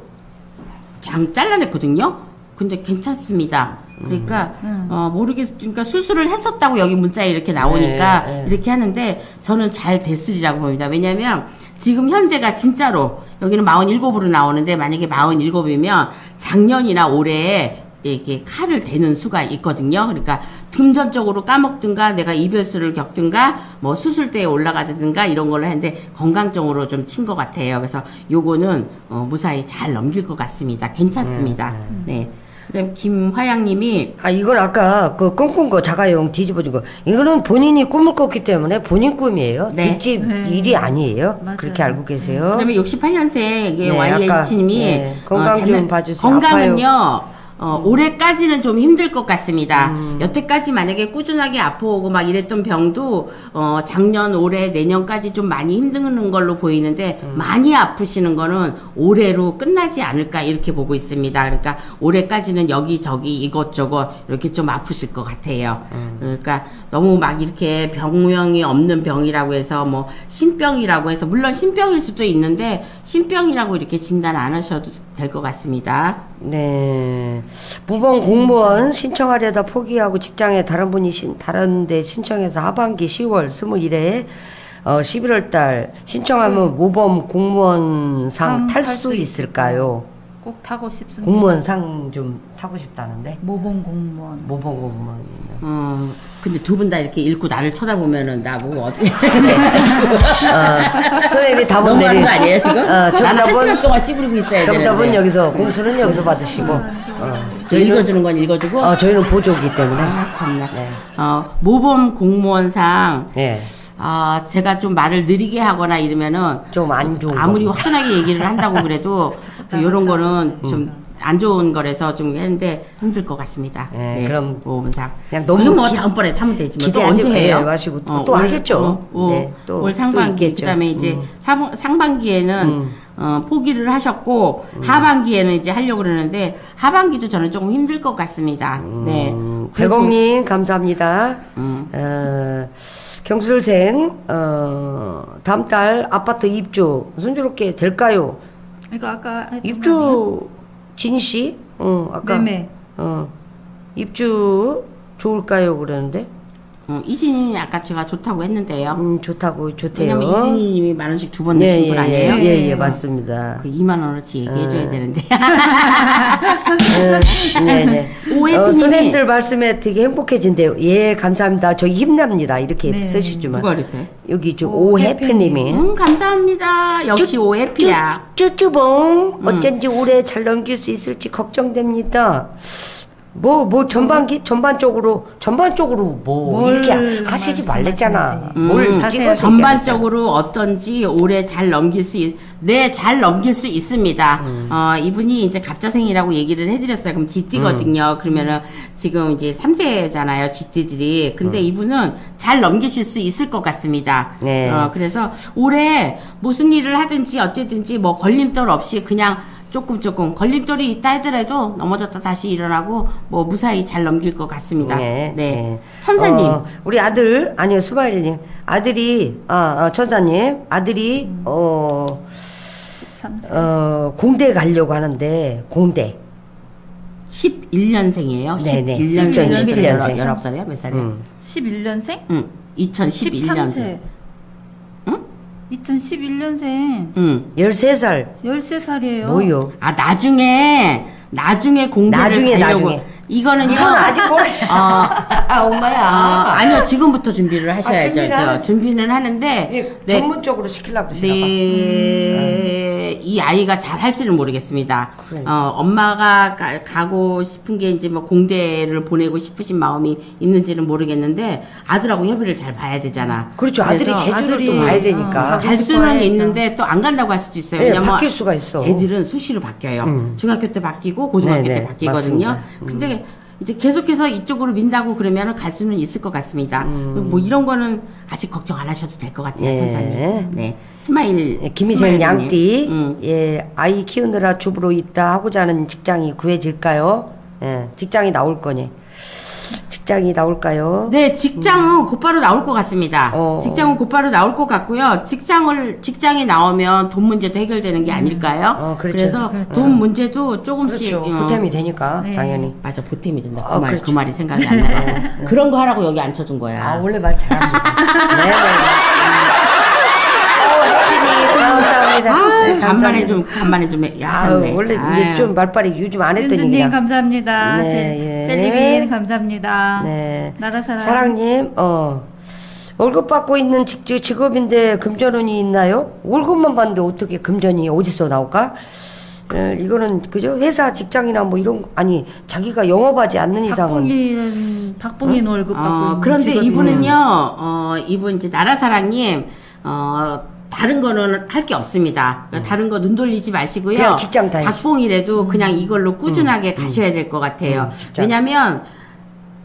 장 잘라냈거든요. 근데 괜찮습니다. 그러니까 그러니까 수술을 했었다고 여기 문자에 이렇게 나오니까 네. 이렇게 하는데 저는 잘 됐으리라고 봅니다. 왜냐면 지금 현재가 진짜로 여기는 47으로 나오는데 만약에 47이면 작년이나 올해에 이렇게 칼을 대는 수가 있거든요. 그러니까 금전적으로 까먹든가 내가 이별수를 겪든가 뭐 수술대에 올라가든가 이런 걸로 했는데 건강적으로 좀 친 것 같아요. 그래서 요거는 무사히 잘 넘길 것 같습니다. 괜찮습니다. 네. 그다음 김화양님이 이건 아까 그 꿈꾼 거 자가용 뒤집어진 거 이거는 본인이 꿈을 꿨기 때문에 본인 꿈이에요. 네. 뒷집 네. 일이 아니에요. 맞아요. 그렇게 알고 계세요. 그다음에 68년생 네, YH님이 네, 건강 좀 봐주세요. 건강은요. 올해까지는 좀 힘들 것 같습니다. 여태까지 만약에 꾸준하게 아파오고 막 이랬던 병도 작년, 올해, 내년까지 좀 많이 힘든 걸로 보이는데 많이 아프시는 거는 올해로 끝나지 않을까 이렇게 보고 있습니다. 그러니까 올해까지는 여기저기 이것저것 이렇게 좀 아프실 것 같아요. 그러니까 너무 막 이렇게 병명이 없는 병이라고 해서 뭐 신병이라고 해서 물론 신병일 수도 있는데 신병이라고 이렇게 진단 안 하셔도 될 것 같습니다. 네. 모범 공무원 신청하려다 포기하고 직장에 다른 데 신청해서 하반기 10월 21일에 11월 달 신청하면 모범 공무원상 탈 수 있을까요? 꼭 타고 싶습니다. 공무원상 좀 타고 싶다는데. 모범 공무원. 모범 공무원. 근데 두 분 다 이렇게 읽고 나를 쳐다보면은 나보고 어떻게 선생님이 답은 너무하는 내리. 거 아니에요 지금? 나는 한 정답은 시간 동안 씨부리고 있어야 정답은 되는데. 여기서 공수는 여기서 받으시고. 저 읽어주는 건 읽어주고. 저희는 보조기 때문에. 참나. 네. 모범 공무원상 네. 제가 좀 말을 느리게 하거나 이러면은 좀 안 좋은 아무리 거. 화끈하게 얘기를 한다고 그래도 또 이런 거는 좀 안 좋은 거라서 좀 했는데 힘들 것 같습니다. 네, 그럼 모범상. 그냥 너무 그건 뭐 기- 다음번에 하면 되지. 뭐 또 기대하지 언제 해요? 마시고 또 하겠죠. 네, 또 올 상반기 있겠죠. 그다음에 이제 상반기에는 포기를 하셨고 하반기에는 이제 하려고 그러는데 하반기도 저는 조금 힘들 것 같습니다. 네. 백옥님 감사합니다. 경술생 다음 달 아파트 입주 순조롭게 될까요? 이거 아까 했던 거 입주 진희 씨, 아까 매매. 입주 좋을까요? 그러는데 이진이 아까 제가 좋다고 했는데요. 좋다고 좋대요. 왜냐면 이진이님이 10,000원씩 두 번 내신 분 아니에요? 예, 맞습니다. 그 2만 원어치 얘기해줘야 되는데. 네네. 오해피님이 선생님들 말씀에 되게 행복해진대요. 예, 감사합니다. 저희 힘납니다. 이렇게 네. 쓰시지만 누가 그랬어요? 여기 좀 오해피님. 오해피님이 감사합니다. 역시 오해피야. 쭈쭈봉 어쩐지 올해 잘 넘길 수 있을지 걱정됩니다. 뭐 전반적으로 뭐 뭘 이렇게 하시지 말랬잖아. 말씀하시는지. 뭘 자세히 찍어서 전반적으로 어떤지 올해 잘 넘길 수 잘 넘길 수 있습니다. 이분이 이제 갑자생이라고 얘기를 해드렸어요. 그럼 GT거든요. 그러면은 지금 이제 3세잖아요. GT들이. 근데 이분은 잘 넘기실 수 있을 것 같습니다. 네. 그래서 올해 무슨 일을 하든지 어쨌든지 뭐 걸림돌 없이 그냥 조금 걸림돌이 있다 하더라도 넘어졌다 다시 일어나고 뭐 무사히 잘 넘길 것 같습니다. 네. 천사님. 우리 아들 아니요 스마일님 아들이 천사님 아들이 13세. 공대 가려고 하는데 공대 11년생이에요. 네네. 11년생. 2011년생. 19살이야? 몇 살이야? 11년생? 응. 2011년생. 13세. 응? 2011년생. 응. 13살 13살이에요. 뭐요? 아, 나중에 공대를 가려고. 나중에. 이거는 아직 몰라. 엄마야. 아니요, 지금부터 준비를 하셔야죠. 준비는 준비는 하는데. 예, 네. 전문적으로 시키려고 그러시나 봐. 네, 이 아이가 잘 할지는 모르겠습니다. 그러니까. 엄마가 가고 싶은 게 이제 뭐 공대를 보내고 싶으신 마음이 있는지는 모르겠는데 아들하고 협의를 잘 봐야 되잖아. 그렇죠. 아들이 그래서 제주를 아들이, 또 봐야 되니까. 갈 수는 싶어야죠. 있는데 또 안 간다고 할 수도 있어요. 예, 왜냐면 바뀔 수가 있어. 애들은 수시로 바뀌어요. 중학교 때 바뀌고 고등학교 네네, 때 바뀌거든요. 맞습니다. 근데 이제 계속해서 이쪽으로 민다고 그러면 갈 수는 있을 것 같습니다. 뭐 이런 거는 아직 걱정 안 하셔도 될 것 같아요, 예. 천사님. 네. 스마일. 예, 김희생 스마일님. 양띠 예, 아이 키우느라 주부로 있다 하고자 하는 직장이 구해질까요? 예, 직장이 나올 거니. 직장이 나올까요? 네, 직장은 곧바로 나올 것 같습니다. 직장은 곧바로 나올 것 같고요. 직장이 나오면 돈 문제도 해결되는 게 아닐까요? 그렇죠. 그래서 그렇죠. 돈 문제도 조금씩. 그렇죠. 보탬이 되니까 네. 당연히. 맞아, 보탬이 된다. 그렇죠. 그 말이 생각이 안 나요. 그런 거 하라고 여기 앉혀준 거야. 원래 말 잘합니다. 네네. 해피니 감사합니다. 네, 감사합니다. 간만에 좀 약한데. 원래 이제 좀 말빨이 요즘 안 했더니 윤주님 그냥. 감사합니다. 네, 예. 젤리빈 감사합니다. 네. 나라사랑. 사랑님, 월급 받고 있는 직업인데 금전운이 있나요? 월급만 받는데 어떻게 금전이 어디서 나올까? 이거는 그죠? 회사 직장이나 뭐 이런 아니 자기가 영업하지 않는 이상은 박봉인 월급 받고 있는 그런데 직업이에요. 이분은요, 이분 이제 나라사랑님, 다른 거는 할 게 없습니다. 그러니까 다른 거 눈 돌리지 마시고요. 그냥 직장 다니시- 박봉이라도 그냥 이걸로 꾸준하게 가셔야 될 것 같아요. 직장. 왜냐면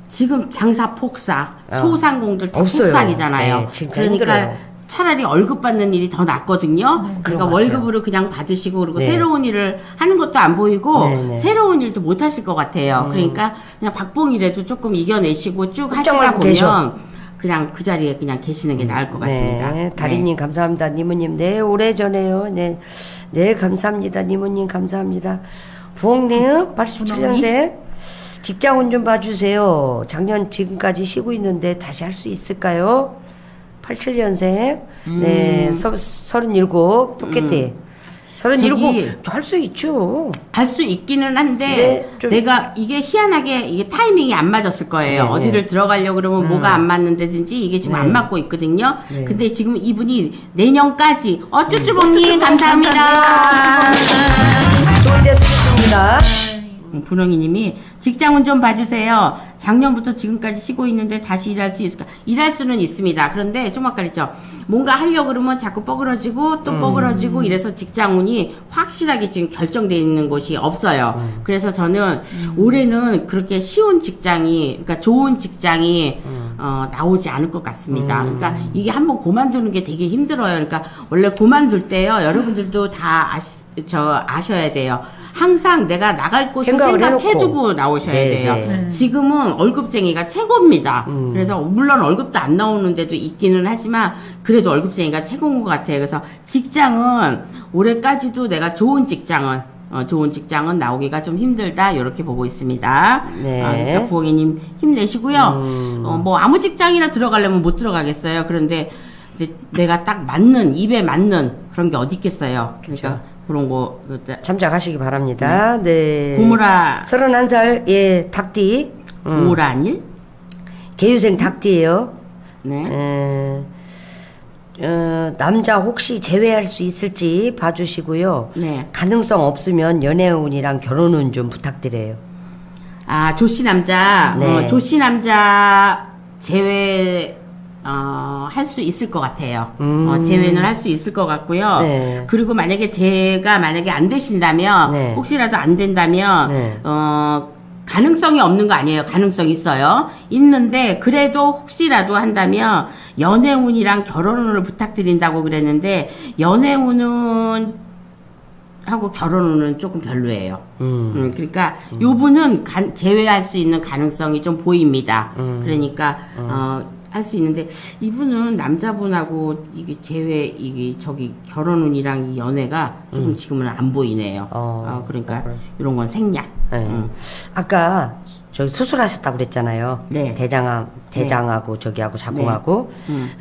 지금 장사 폭삭, 소상공들 다 없어요. 폭삭이잖아요. 네, 진짜 그러니까 힘들어요. 차라리 월급 받는 일이 더 낫거든요. 그런 그러니까 것 월급으로 그냥 받으시고 그리고 네. 새로운 일을 하는 것도 안 보이고 네, 네. 새로운 일도 못 하실 것 같아요. 그러니까 그냥 박봉이라도 조금 이겨내시고 쭉 하시다 걱정하고 보면 계셔. 그냥 그 자리에 그냥 계시는 게 나을 것 같습니다. 네, 다리님 감사합니다. 니모님, 네, 오래전에요. 네, 네, 감사합니다. 니모님, 감사합니다. 부엉님, 87년생. 직장운 좀 봐주세요. 작년 지금까지 쉬고 있는데 다시 할 수 있을까요? 87년생. 네, 37, 똑같대. 37, 할 수 있죠. 할 수 있기는 한데 네, 좀- 내가 이게 희한하게 이게 타이밍이 안 맞았을 거예요. 네, 어디를 들어가려고 그러면 뭐가 안 맞는다든지 이게 지금 안 맞고 있거든요. 네. 근데 지금 이분이 내년까지 쭈쭈봉님 감사합니다. 좋은 데 쓰겠습니다. 분홍이님이 직장운 좀 봐주세요. 작년부터 지금까지 쉬고 있는데 다시 일할 수 있을까? 일할 수는 있습니다. 그런데 좀 아까 그랬죠. 뭔가 하려고 그러면 자꾸 뻐그러지고 또 뻐그러지고 이래서 직장운이 확실하게 지금 결정되어 있는 곳이 없어요. 그래서 저는 올해는 그렇게 쉬운 직장이, 그러니까 좋은 직장이 나오지 않을 것 같습니다. 그러니까 이게 한번 그만두는 게 되게 힘들어요. 그러니까 원래 그만둘 때요. 여러분들도 다 아셔야 돼요. 항상 내가 나갈 곳을 생각을 생각해두고 해놓고. 나오셔야 네, 돼요. 네. 지금은 월급쟁이가 최고입니다. 그래서 물론 월급도 안 나오는 데도 있기는 하지만 그래도 월급쟁이가 최고인 것 같아요. 그래서 직장은 올해까지도 내가 좋은 직장은 나오기가 좀 힘들다 이렇게 보고 있습니다. 네. 그러니까 부엉이님 힘내시고요. 뭐 아무 직장이나 들어가려면 못 들어가겠어요. 그런데 이제 내가 딱 입에 맞는 그런 게 어디 있겠어요. 그러니까 그런 거 참작하시기 바랍니다. 네. 고무라 31살 예 닭띠 오란일 개유생 닭띠예요. 네. 남자 혹시 제외할 수 있을지 봐주시고요. 네. 가능성 없으면 연애운이랑 결혼운 좀 부탁드려요. 아, 조씨 남자. 네. 조씨 남자 제외 할 수 있을 것 같아요. 제외는 할 수 있을 것 같고요. 네. 그리고 만약에 만약에 안 되신다면 네. 혹시라도 안 된다면 네. 가능성이 없는 거 아니에요. 가능성 있어요. 있는데 그래도 혹시라도 한다면 연애운이랑 결혼운을 부탁드린다고 그랬는데 연애운은 하고 결혼운은 조금 별로예요. 그러니까 요 분은 제외할 수 있는 가능성이 좀 보입니다. 그러니까 할 수 있는데 이분은 남자분하고 이게 결혼운이랑 이 연애가 조금 지금은 안 보이네요. 그러니까 이런 건 생략. 네. 아까 저기 수술하셨다고 그랬잖아요. 네. 대장하고 저기하고 자궁하고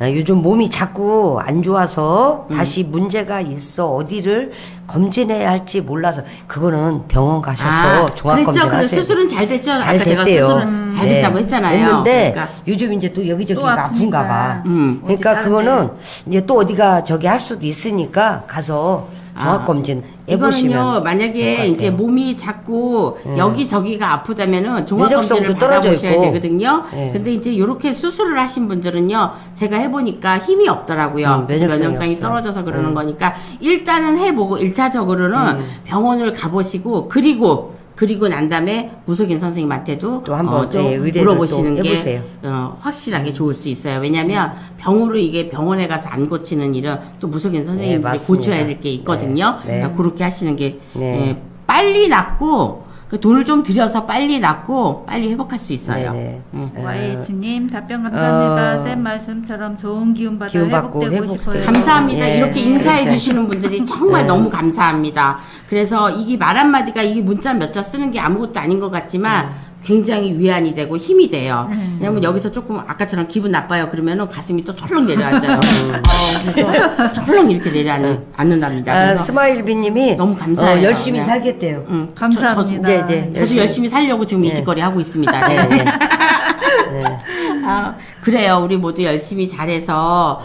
요즘 몸이 자꾸 안 좋아서 다시 문제가 있어 어디를 검진해야 할지 몰라서 그거는 병원 가셔서 종합 검진 그래 하세요. 수술은 잘 됐죠. 잘 아까 제가 됐대요. 수술은 잘 됐다고 했잖아요. 했는데 그러니까. 요즘 이제 또 여기저기가 또 아프니까. 아픈가 봐. 어디 그러니까 다른 그거는 이제 또 어디가 저기 할 수도 있으니까 가서 종합 검진 해보시면 이거는요, 만약에 될것 같아요. 이제 몸이 자꾸 여기저기가 아프다면은 종합검진을 면역성도 떨어져 받아보셔야 있고. 되거든요. 예. 근데 이제 이렇게 수술을 하신 분들은요, 제가 해보니까 힘이 없더라고요. 면역성이 없어요. 떨어져서 그러는 거니까 일단은 해보고 1차적으로는 병원을 가보시고 그리고 난 다음에 무속인 선생님한테도 또 한번, 좀 예, 의뢰를 물어보시는 또 게 해보세요. 확실하게 좋을 수 있어요. 왜냐하면 병으로 이게 병원에 가서 안 고치는 일은 또 무속인 선생님들이 맞습니다. 고쳐야 될 게 있거든요. 네, 네. 그러니까 그렇게 하시는 게 네. 빨리 낫고 그 돈을 좀 들여서 빨리 낫고 빨리 회복할 수 있어요. 네네. YH님 답변 감사합니다. 쌤 말씀처럼 좋은 기운 받아 기운 받고 회복되고 회복되고. 싶어요. 감사합니다. 예. 이렇게 인사해 네. 주시는 분들이 정말 너무 감사합니다. 그래서 이게 말 한마디가 이게 문자 몇 자 쓰는 게 아무것도 아닌 것 같지만 굉장히 위안이 되고 힘이 돼요. 왜냐면 여기서 조금 아까처럼 기분 나빠요. 그러면은 가슴이 또 철렁 내려앉아요. 그래서 철렁 이렇게 내려앉는답니다. 그래서 스마일비님이 너무 감사해요. 열심히 네. 살겠대요. 감사합니다. 네. 저도 열심히 살려고 지금 이 짓거리 하고 있습니다. 네, 네. 네. 그래요. 우리 모두 열심히 잘해서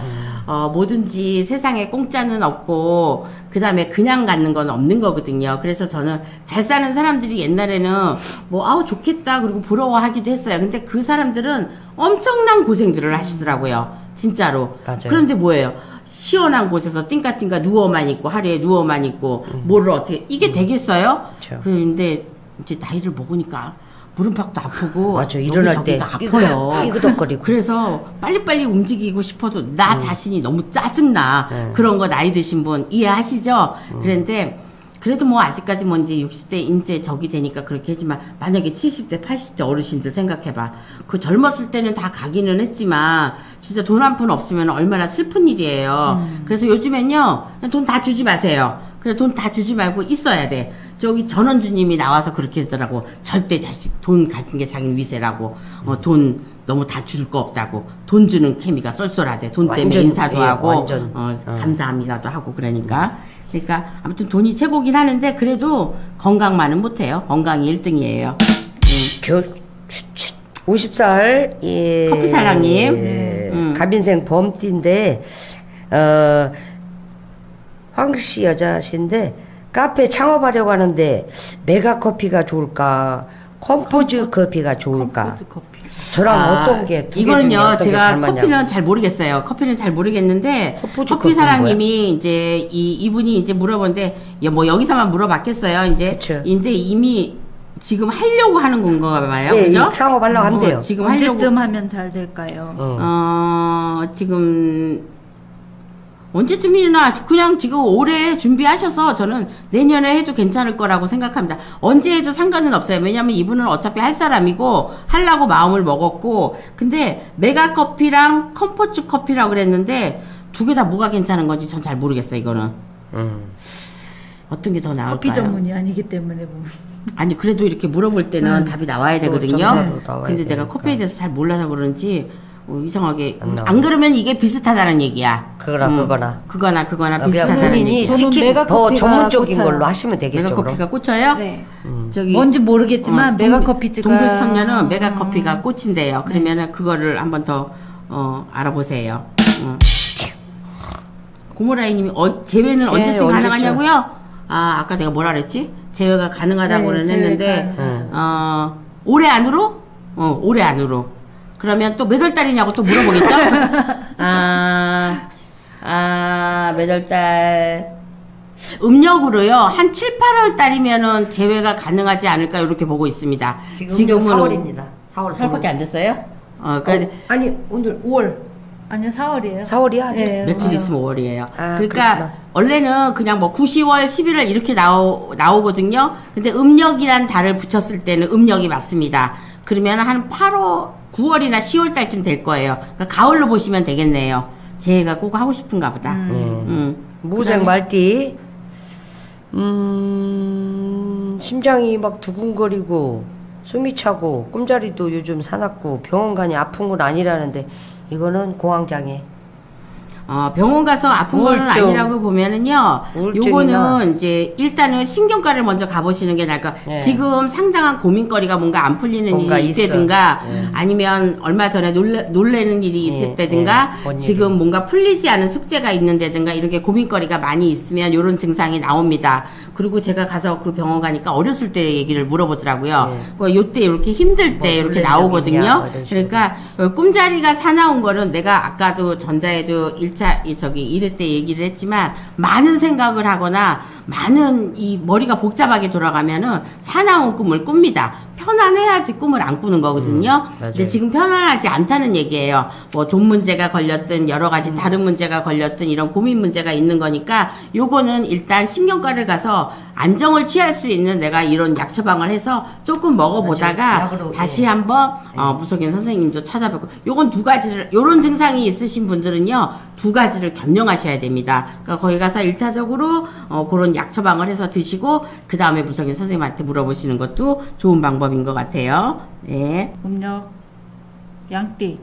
뭐든지 세상에 공짜는 없고 그 다음에 그냥 갖는 건 없는 거거든요. 그래서 저는 잘 사는 사람들이 옛날에는 뭐 아우 좋겠다 그리고 부러워하기도 했어요. 근데 그 사람들은 엄청난 고생들을 하시더라고요. 진짜로. 맞아요. 그런데 뭐예요? 시원한 곳에서 띵까띵까 누워만 있고 하루에 누워만 있고 뭐를 어떻게 이게 되겠어요? 그렇죠. 그런데 이제 나이를 먹으니까 무릎팍도 아프고 맞아. 일어날 때 여기저기가 아파요. 삐그덕거리고. 그래서 빨리빨리 움직이고 싶어도 나 자신이 너무 짜증나. 그런 거 나이 드신 분 이해하시죠? 그런데 그래도 뭐 아직까지 뭐 이제 60대 이제 저기 되니까 그렇게 하지만 만약에 70대 80대 어르신들 생각해봐. 그 젊었을 때는 다 가기는 했지만 진짜 돈 한 푼 없으면 얼마나 슬픈 일이에요. 그래서 요즘엔요 돈 다 주지 마세요. 그냥 돈 다 주지 말고 있어야 돼. 저기 전원주님이 나와서 그렇게 했더라고. 절대 자식 돈 가진 게 자기 위세라고. 돈 너무 다 줄 거 없다고. 돈 주는 케미가 쏠쏠하대. 돈 때문에 완전, 인사도 예, 하고 완전. 감사합니다도 하고 그러니까. 그러니까 아무튼 돈이 최고긴 하는데 그래도 건강만은 못해요. 건강이 1등이에요. 50살 예, 커피 사랑님. 갑인생 범띠인데 황씨 여자신데 카페 창업하려고 하는데 메가 커피가 좋을까 컴포즈 커피가 좋을까 컴포즈 커피. 저랑 어떤 게 두 개 중에 이거는요 어떤 게 제가 잘 맞냐고. 커피는 잘 모르겠어요. 커피는 잘 모르겠는데 컴포즈 커피 커피는 사랑님이 이제 이분이 이제 물어보는데 뭐 여기서만 물어봤겠어요. 이제 그쵸. 근데 이미 지금 하려고 하는 건가 봐요. 예, 그죠? 창업하려고 한대요. 지금 하려고 언제쯤 하면 잘 될까요? 지금 언제쯤이나 그냥 지금 올해 준비하셔서 저는 내년에 해도 괜찮을 거라고 생각합니다. 언제 해도 상관은 없어요. 왜냐면 이분은 어차피 할 사람이고 하려고 마음을 먹었고, 근데 메가커피랑 컴포트 커피라고 그랬는데 두 개 다 뭐가 괜찮은 건지 전 잘 모르겠어요. 이거는 어떤 게 더 나을까요? 커피 전문이 아니기 때문에 보면. 아니 그래도 이렇게 물어볼 때는 답이 나와야 되거든요. 정답으로 나와야 근데 내가 되니까. 커피에 대해서 잘 몰라서 그런지 이상하게 안 나와요. 안 그러면 이게 비슷하다는 얘기야. 그거나. 그거나 그냥 비슷하다는 얘기. 본인이 저는 치킨 더 메가커피가 전문적인 꽂혀요. 걸로 하시면 되겠죠. 그럼. 메가커피가 꽂혀요? 네. 저기 뭔지 모르겠지만 메가커피가 동백선녀는 메가커피가 꽂힌대요. 그러면은 그거를 한번 더 알아보세요. 고모라이님이 제외는 예, 언제쯤 언제쯤. 가능하냐고요? 아 아까 내가 뭐라 그랬지? 제외가 가능하다고는 네, 했는데 제외가. 올해 안으로? 올해 안으로. 그러면 또 몇 월 달이냐고 또 물어보겠죠? 몇 월 달. 음력으로요, 한 7, 8월 달이면은 제외가 가능하지 않을까, 이렇게 보고 있습니다. 지금은 4월입니다. 4월 4월밖에 안 됐어요? 아니 오늘 5월 아니요 4월이에요. 4월이야 아직. 네. 며칠 맞아요. 있으면 5월이에요. 아, 그러니까, 그렇구나. 원래는 그냥 뭐 9, 10월, 11월 이렇게 나오거든요. 근데 음력이란 달을 붙였을 때는 음력이 맞습니다. 그러면 한 8월, 9월이나 10월 달쯤 될 거예요. 그러니까 가을로 보시면 되겠네요. 제가 꼭 하고 싶은가 보다. 무색 말띠. 심장이 막 두근거리고 숨이 차고 꿈자리도 요즘 사납고 병원 가니 아픈 건 아니라는데 이거는 공황장애. 병원 가서 아픈 거는 우울증. 아니라고 보면은요, 우울증이나. 요거는 이제 일단은 신경과를 먼저 가보시는 게 나을 까. 네. 지금 상당한 고민거리가 뭔가 안 풀리는 뭔가 일이 있어. 있다든가, 네. 아니면 얼마 전에 놀래는 일이 있을 네, 때든가, 네. 뭔 지금 일이. 뭔가 풀리지 않은 숙제가 있는데든가, 이렇게 고민거리가 많이 있으면 요런 증상이 나옵니다. 그리고 제가 가서 그 병원 가니까 어렸을 때 얘기를 물어보더라고요. 네. 뭐 요때 이렇게 힘들 뭐 때 이렇게 놀란 적이 나오거든요. 있냐, 뭐 이런 식으로. 그러니까 꿈자리가 사나운 거는 내가 아까도 전자에도 1차 일회 때 얘기를 했지만, 많은 생각을 하거나 많은 이 머리가 복잡하게 돌아가면은 사나운 꿈을 꿉니다. 편안해야지 꿈을 안 꾸는 거거든요. 맞아요. 근데 지금 편안하지 않다는 얘기예요. 뭐 돈 문제가 걸렸든 여러 가지 다른 문제가 걸렸든 이런 고민 문제가 있는 거니까, 요거는 일단 신경과를 가서 안정을 취할 수 있는 내가 이런 약 처방을 해서 조금 먹어보다가 맞아요. 약으로, 다시 예. 한번 무속인 선생님도 찾아뵙고, 요건 두 가지를, 요런 증상이 있으신 분들은요 두 가지를 겸용하셔야 됩니다. 그러니까 거기 가서 1차적으로 그런 약 처방을 해서 드시고, 그 다음에 무속인 선생님한테 물어보시는 것도 좋은 방법인 것 같아요. 네. 음력 양띠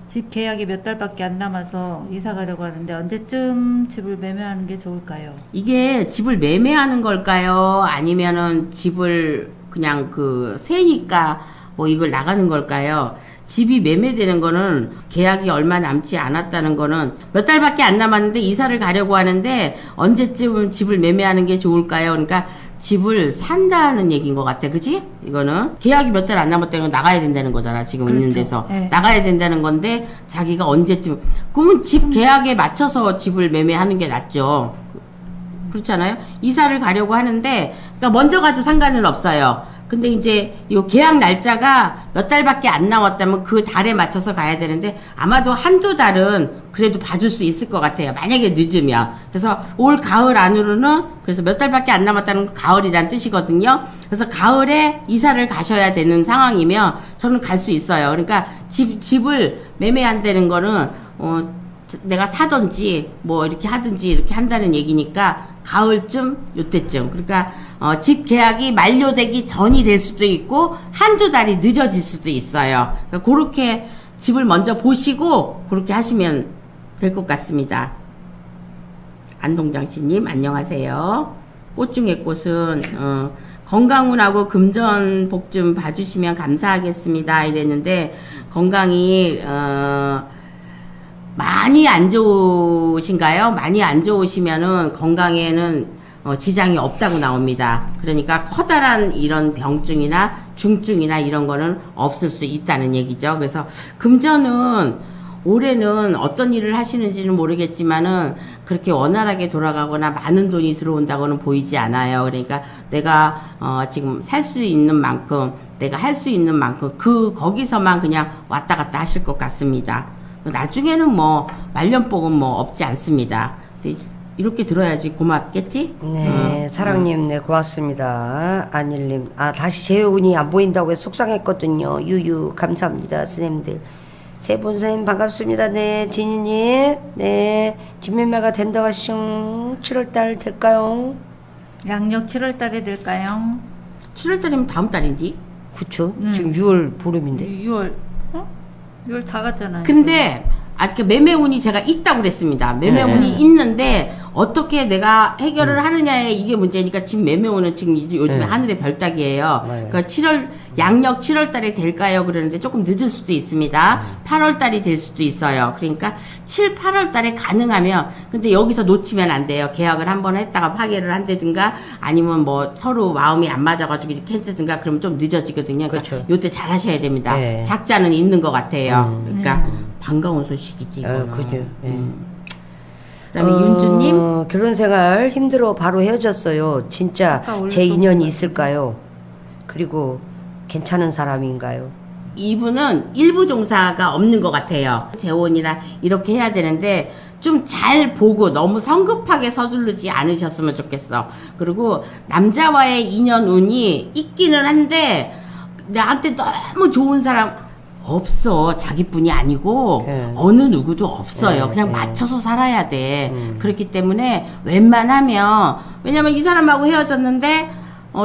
집 계약이 몇 달밖에 안 남아서 이사 가려고 하는데 언제쯤 집을 매매하는 게 좋을까요? 이게 집을 매매하는 걸까요? 아니면은 집을 그냥 세니까 뭐 이걸 나가는 걸까요? 집이 매매되는 거는 계약이 얼마 남지 않았다는 거는 몇 달밖에 안 남았는데 이사를 가려고 하는데 언제쯤 집을 매매하는 게 좋을까요? 그러니까 집을 산다는 얘기인 것 같아, 그지? 이거는 계약이 몇 달 안 남았다는 건 나가야 된다는 거잖아, 지금 있는 그렇죠. 데서. 네. 나가야 된다는 건데 자기가 언제쯤, 그러면 집 계약에 맞춰서 집을 매매하는 게 낫죠. 그렇잖아요. 이사를 가려고 하는데, 그러니까 먼저 가도 상관은 없어요. 근데 이제 요 계약 날짜가 몇 달밖에 안 남았다면 그 달에 맞춰서 가야 되는데, 아마도 한두 달은 그래도 봐줄 수 있을 것 같아요. 만약에 늦으면. 그래서 올 가을 안으로는, 그래서 몇 달밖에 안 남았다는 건 가을이란 뜻이거든요. 그래서 가을에 이사를 가셔야 되는 상황이면 저는 갈 수 있어요. 그러니까 집을 매매한다는 거는 내가 사든지 뭐 이렇게 하든지 이렇게 한다는 얘기니까 가을쯤 요때쯤, 그러니까 집 계약이 만료되기 전이 될 수도 있고 한두 달이 늦어질 수도 있어요. 그러니까 그렇게 집을 먼저 보시고 그렇게 하시면 될 것 같습니다. 안동장씨님 안녕하세요. 꽃 중에 꽃은 건강운하고 금전복 좀 봐주시면 감사하겠습니다 이랬는데, 건강이 많이 안 좋으신가요? 많이 안 좋으시면은 건강에는 지장이 없다고 나옵니다. 그러니까 커다란 이런 병증이나 중증이나 이런 거는 없을 수 있다는 얘기죠. 그래서 금전은 올해는 어떤 일을 하시는지는 모르겠지만은 그렇게 원활하게 돌아가거나 많은 돈이 들어온다고는 보이지 않아요. 그러니까 내가 지금 살 수 있는 만큼, 내가 할 수 있는 만큼 거기서만 그냥 왔다 갔다 하실 것 같습니다. 나중에는 뭐 말년복은 뭐 없지 않습니다. 근데 이렇게 들어야지 고맙겠지? 네, 사랑님, 네, 고맙습니다. 안일님, 다시 재훈이 안 보인다고 해서 속상했거든요. 유유, 감사합니다, 선생님들. 세 분 선생님 반갑습니다. 네, 진희님, 네, 진매매가 된다고 하시죠. 7월달 될까요? 양력 7월 달에 될까요? 7월달이면 다음 달인지. 그쵸? 지금 6월 보름인데. 6월, 6월 다 갔잖아요. 근데 그 매매운이 제가 있다고 그랬습니다. 매매운이 있는데 어떻게 내가 해결을 하느냐에 이게 문제니까 지금 매매운은 지금 요즘에 하늘의 별따기예요. 그러니까 7월 양력 7월 달에 될까요? 그러는데 조금 늦을 수도 있습니다. 8월 달이 될 수도 있어요. 그러니까 7, 8월 달에 가능하면 근데 여기서 놓치면 안 돼요. 계약을 한번 했다가 파기를 한다든가 아니면 뭐 서로 마음이 안 맞아가지고 이렇게 했다든가 그러면 좀 늦어지거든요. 그러니까 그렇죠. 요때 잘 하셔야 됩니다. 네. 작자는 있는 것 같아요. 그러니까 반가운 소식이지. 이거는. 그죠. 예. 그다음에 윤주님 결혼 생활 힘들어 바로 헤어졌어요. 진짜 아까 올렸던 제 인연이 것 있을까요? 그리고 괜찮은 사람인가요? 이분은 일부 종사가 없는 것 같아요. 재혼이나 이렇게 해야 되는데 좀 잘 보고 너무 성급하게 서두르지 않으셨으면 좋겠어. 그리고 남자와의 인연 운이 있기는 한데 나한테 너무 좋은 사람 없어. 자기뿐이 아니고 네. 어느 누구도 없어요. 네, 그냥 네. 맞춰서 살아야 돼. 그렇기 때문에 웬만하면 왜냐면 이 사람하고 헤어졌는데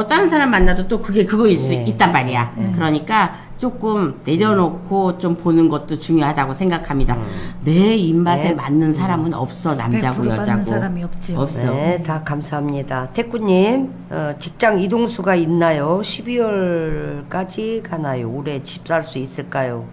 다른 사람 만나도 또 그게 그거일 수 네. 있단 말이야. 그러니까 조금 내려놓고 좀 보는 것도 중요하다고 생각합니다. 내 입맛에 네. 맞는 사람은 없어. 남자고 100% 맞는 여자고. 사람이 없죠. 없어. 네, 다 감사합니다. 태꾸님, 직장 이동수가 있나요? 12월까지 가나요? 올해 집 살 수 있을까요?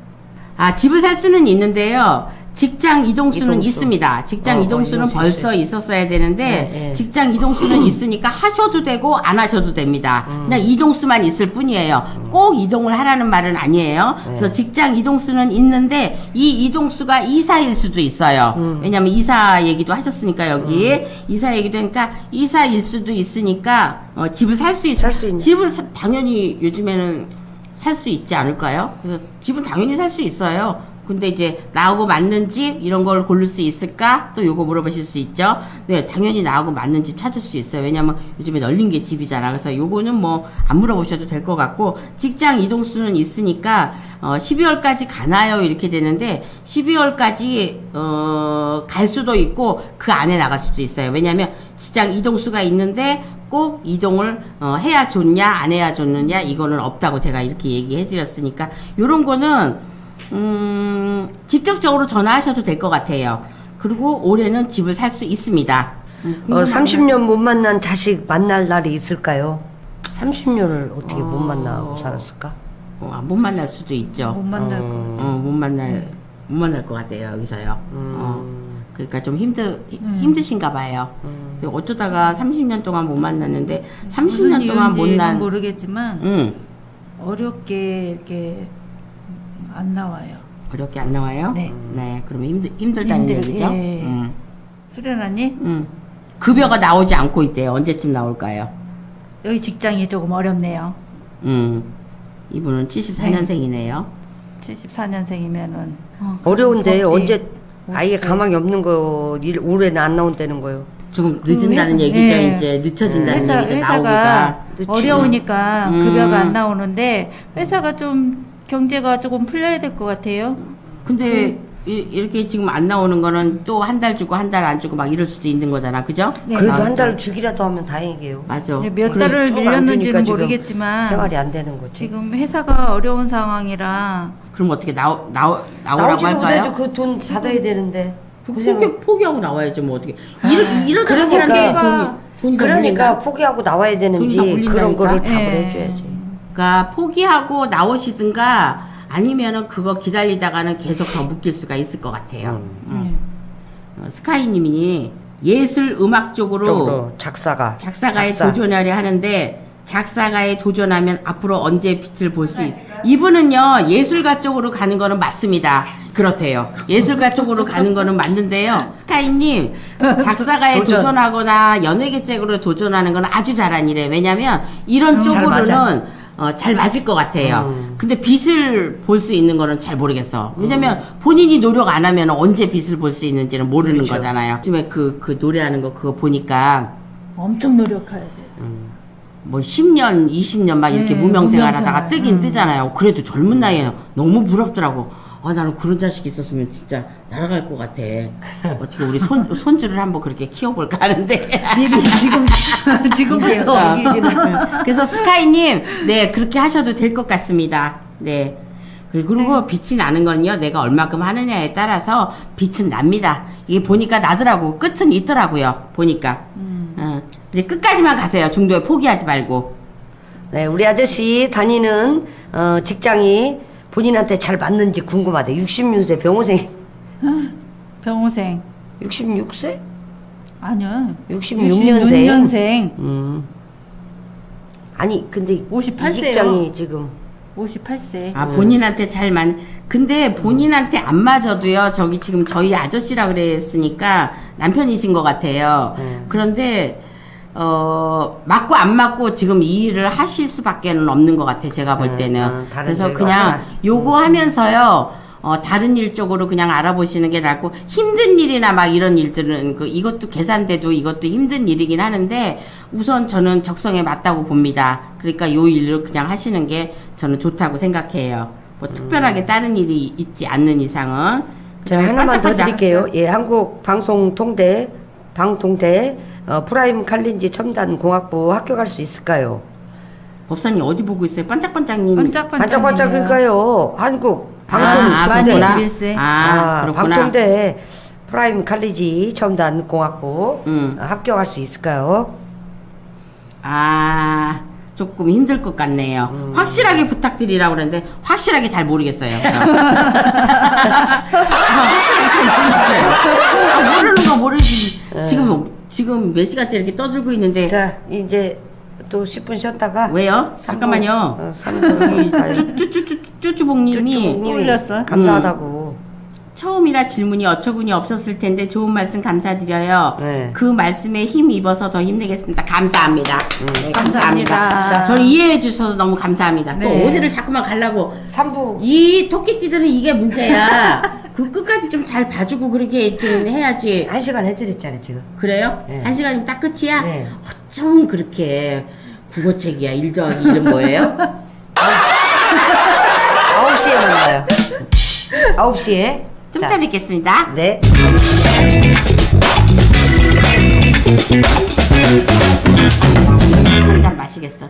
집을 살 수는 있는데요. 직장 이동수는 이동수. 있습니다. 직장 이동수는 이동수 벌써 있었어야 되는데 네, 네. 직장 이동수는 있으니까 하셔도 되고 안 하셔도 됩니다. 그냥 이동수만 있을 뿐이에요. 꼭 이동을 하라는 말은 아니에요. 그래서 직장 이동수는 있는데 이 이동수가 이사일 수도 있어요. 왜냐면 이사 얘기도 하셨으니까 여기 이사 얘기도 하니까 이사일 수도 있으니까 집을 살 수 있어요. 살수 있는. 집을 당연히 요즘에는 살 수 있지 않을까요? 그래서 집은 당연히 살 수 있어요. 근데 이제 나하고 맞는 집 이런 걸 고를 수 있을까? 또 요거 물어보실 수 있죠. 네, 당연히 나하고 맞는 집 찾을 수 있어요. 왜냐면 요즘에 널린 게 집이잖아. 그래서 요거는 뭐 안 물어보셔도 될 것 같고 직장 이동수는 있으니까 12월까지 가나요? 이렇게 되는데 12월까지 갈 수도 있고 그 안에 나갈 수도 있어요. 왜냐면 직장 이동수가 있는데 꼭 이동을 해야 좋냐 안 해야 좋느냐 이거는 없다고 제가 이렇게 얘기해 드렸으니까 요런 거는 직접적으로 전화하셔도 될 것 같아요. 그리고 올해는 집을 살 수 있습니다. 30년 못 만난 자식 만날 날이 있을까요? 30년을 어떻게 못 만나고 살았을까? 못 만날 수도 있죠. 못 만날 거. 못 만날 것 같아요. 여기서요. 그러니까 좀 힘드신가 봐요. 근데 어쩌다가 30년 동안 못 만났는데 30년 동안 못 이유인지는 난. 모르겠지만 어렵게 이렇게 안 나와요. 어렵게 안 나와요? 네. 네. 그러면 힘들다는 얘기죠? 예. 수련아님 급여가 나오지 않고 있대요. 언제쯤 나올까요? 여기 직장이 조금 어렵네요. 이분은 74년생이네요. 74년생이면은 어려운데 언제 아예 가망이 없는 거 올해는 안 나온다는 거요. 조금 늦은다는 회사- 얘기죠. 예. 이제 늦춰진다는 얘기죠. 회사가 나오기가. 어려우니까 음. 급여가 안 나오는데 회사가 좀 경제가 조금 풀려야 될 것 같아요. 근데 이렇게 지금 안 나오는 거는 또 한 달 주고 한 달 안 주고 막 이럴 수도 있는 거잖아. 그죠? 네. 그래도 한 달 주기라도 하면 다행이에요. 맞아. 이제 몇 그래, 달을 쭉안 밀렸는지는 주니까 지금 모르겠지만 생활이 안 되는 거지. 지금 회사가 어려운 상황이라 그럼 어떻게 나오라고 나오지도 할까요? 못하죠. 그 돈 받아야 되는데. 포기하고 나와야죠. 뭐 어떻게. 이러다 그러니까 사람들이 돈이 더 그러니까 물린다. 포기하고 나와야 되는지 돈이 더 물린다니까? 그런 거를 답을 예. 해줘야지. 그러니까 포기하고 나오시든가 아니면은 그거 기다리다가는 계속 더 묶일 수가 있을 것 같아요. 스카이님이 예술 음악 쪽으로 쪽으로 작사가에 도전하려 하는데 작사가에 도전하면 앞으로 언제 빛을 볼 수 있어? 이분은요 예술가 쪽으로 가는 거는 맞습니다. 그렇대요. 예술가 쪽으로 가는 거는 맞는데요. 스카이님 작사가에 도전. 도전하거나 연예계 쪽으로 도전하는 건 아주 잘한 일이에요. 왜냐면 이런 잘 맞아. 쪽으로는 잘 맞을 것 같아요. 근데 빛을 볼 수 있는 거는 잘 모르겠어. 왜냐면 본인이 노력 안 하면 언제 빛을 볼 수 있는지는 모르는 그렇죠. 거잖아요. 요즘에 그 노래하는 거 그거 보니까 엄청 노력해야 돼. 뭐 10년, 20년 막 이렇게 네, 무명생활 하다가 무명생활. 뜨긴 뜨잖아요. 그래도 젊은 나이에 너무 부럽더라고. 나는 그런 자식이 있었으면 진짜 날아갈 것 같아. 어떻게 우리 손주를 한번 그렇게 키워볼까 하는데. 미리 지금부터. 그래서 스카이님, 네, 그렇게 하셔도 될 것 같습니다. 네. 그리고 빛이 나는 건요, 내가 얼마큼 하느냐에 따라서 빛은 납니다. 이게 보니까 나더라고. 끝은 있더라고요. 보니까. 이제 끝까지만 가세요. 중도에 포기하지 말고. 네, 우리 아저씨 다니는 직장이 본인한테 잘 맞는지 궁금하대. 66세 병호생. 병호생. 66세? 아니요. 66년생. 66년생. 아니, 근데 58 이 세요. 직장이 지금 58세. 본인한테 근데 본인한테 안 맞아도요, 저기 지금 저희 아저씨라 그랬으니까 남편이신 것 같아요. 그런데, 맞고 안 맞고 지금 이 일을 하실 수밖에는 없는 것 같아, 제가 볼 때는. 다른 그래서 일과 그냥 하나. 요거 하면서요, 다른 일 쪽으로 그냥 알아보시는 게 낫고, 힘든 일이나 막 이런 일들은, 이것도 계산돼도 이것도 힘든 일이긴 하는데, 우선 저는 적성에 맞다고 봅니다. 그러니까 요 일을 그냥 하시는 게 저는 좋다고 생각해요. 뭐 특별하게 다른 일이 있지 않는 이상은. 제가 하나만 더 반짝반짝. 드릴게요. 예, 한국 방송통대 프라임 칼린지 첨단공학부 학교 갈 수 있을까요? 법사님 어디 보고 있어요? 반짝반짝님. 반짝반짝일까요? 한국 방송 만 그렇구나. 21세. 그렇구나. 방통대 프라임 칼리지 첨단공학부 음. 합격할 수 있을까요? 조금 힘들 것 같네요. 확실하게 부탁드리라고 그랬는데, 확실하게 잘 모르겠어요. 모르는 거 모르지. 지금 몇 시간째 이렇게 떠들고 있는데, 자, 이제 또 10분 쉬었다가 왜요? 잠깐만요. 쭈쭈봉님이 쭈쭈봉님이 올렸어. 감사하다고. 처음이라 질문이 어처구니 없었을 텐데 좋은 말씀 감사드려요. 네. 그 말씀에 힘 입어서 더 힘내겠습니다. 감사합니다. 네, 감사합니다. 감사합니다. 저를 이해해 주셔서 너무 감사합니다. 네. 또 어디를 자꾸만 가려고. 3부 이 토끼띠들은 이게 문제야. 그 끝까지 좀 잘 봐주고 그렇게 좀 해야지. 1시간 해드렸잖아요, 지금. 그래요? 네. 1시간이면 딱 끝이야? 네. 어쩜 그렇게 국어책이야. 1 더하기 1은 뭐예요? 9시에 만나요. 9시에. 좀 이따 뵙겠습니다. 네. 한 잔 마시겠어.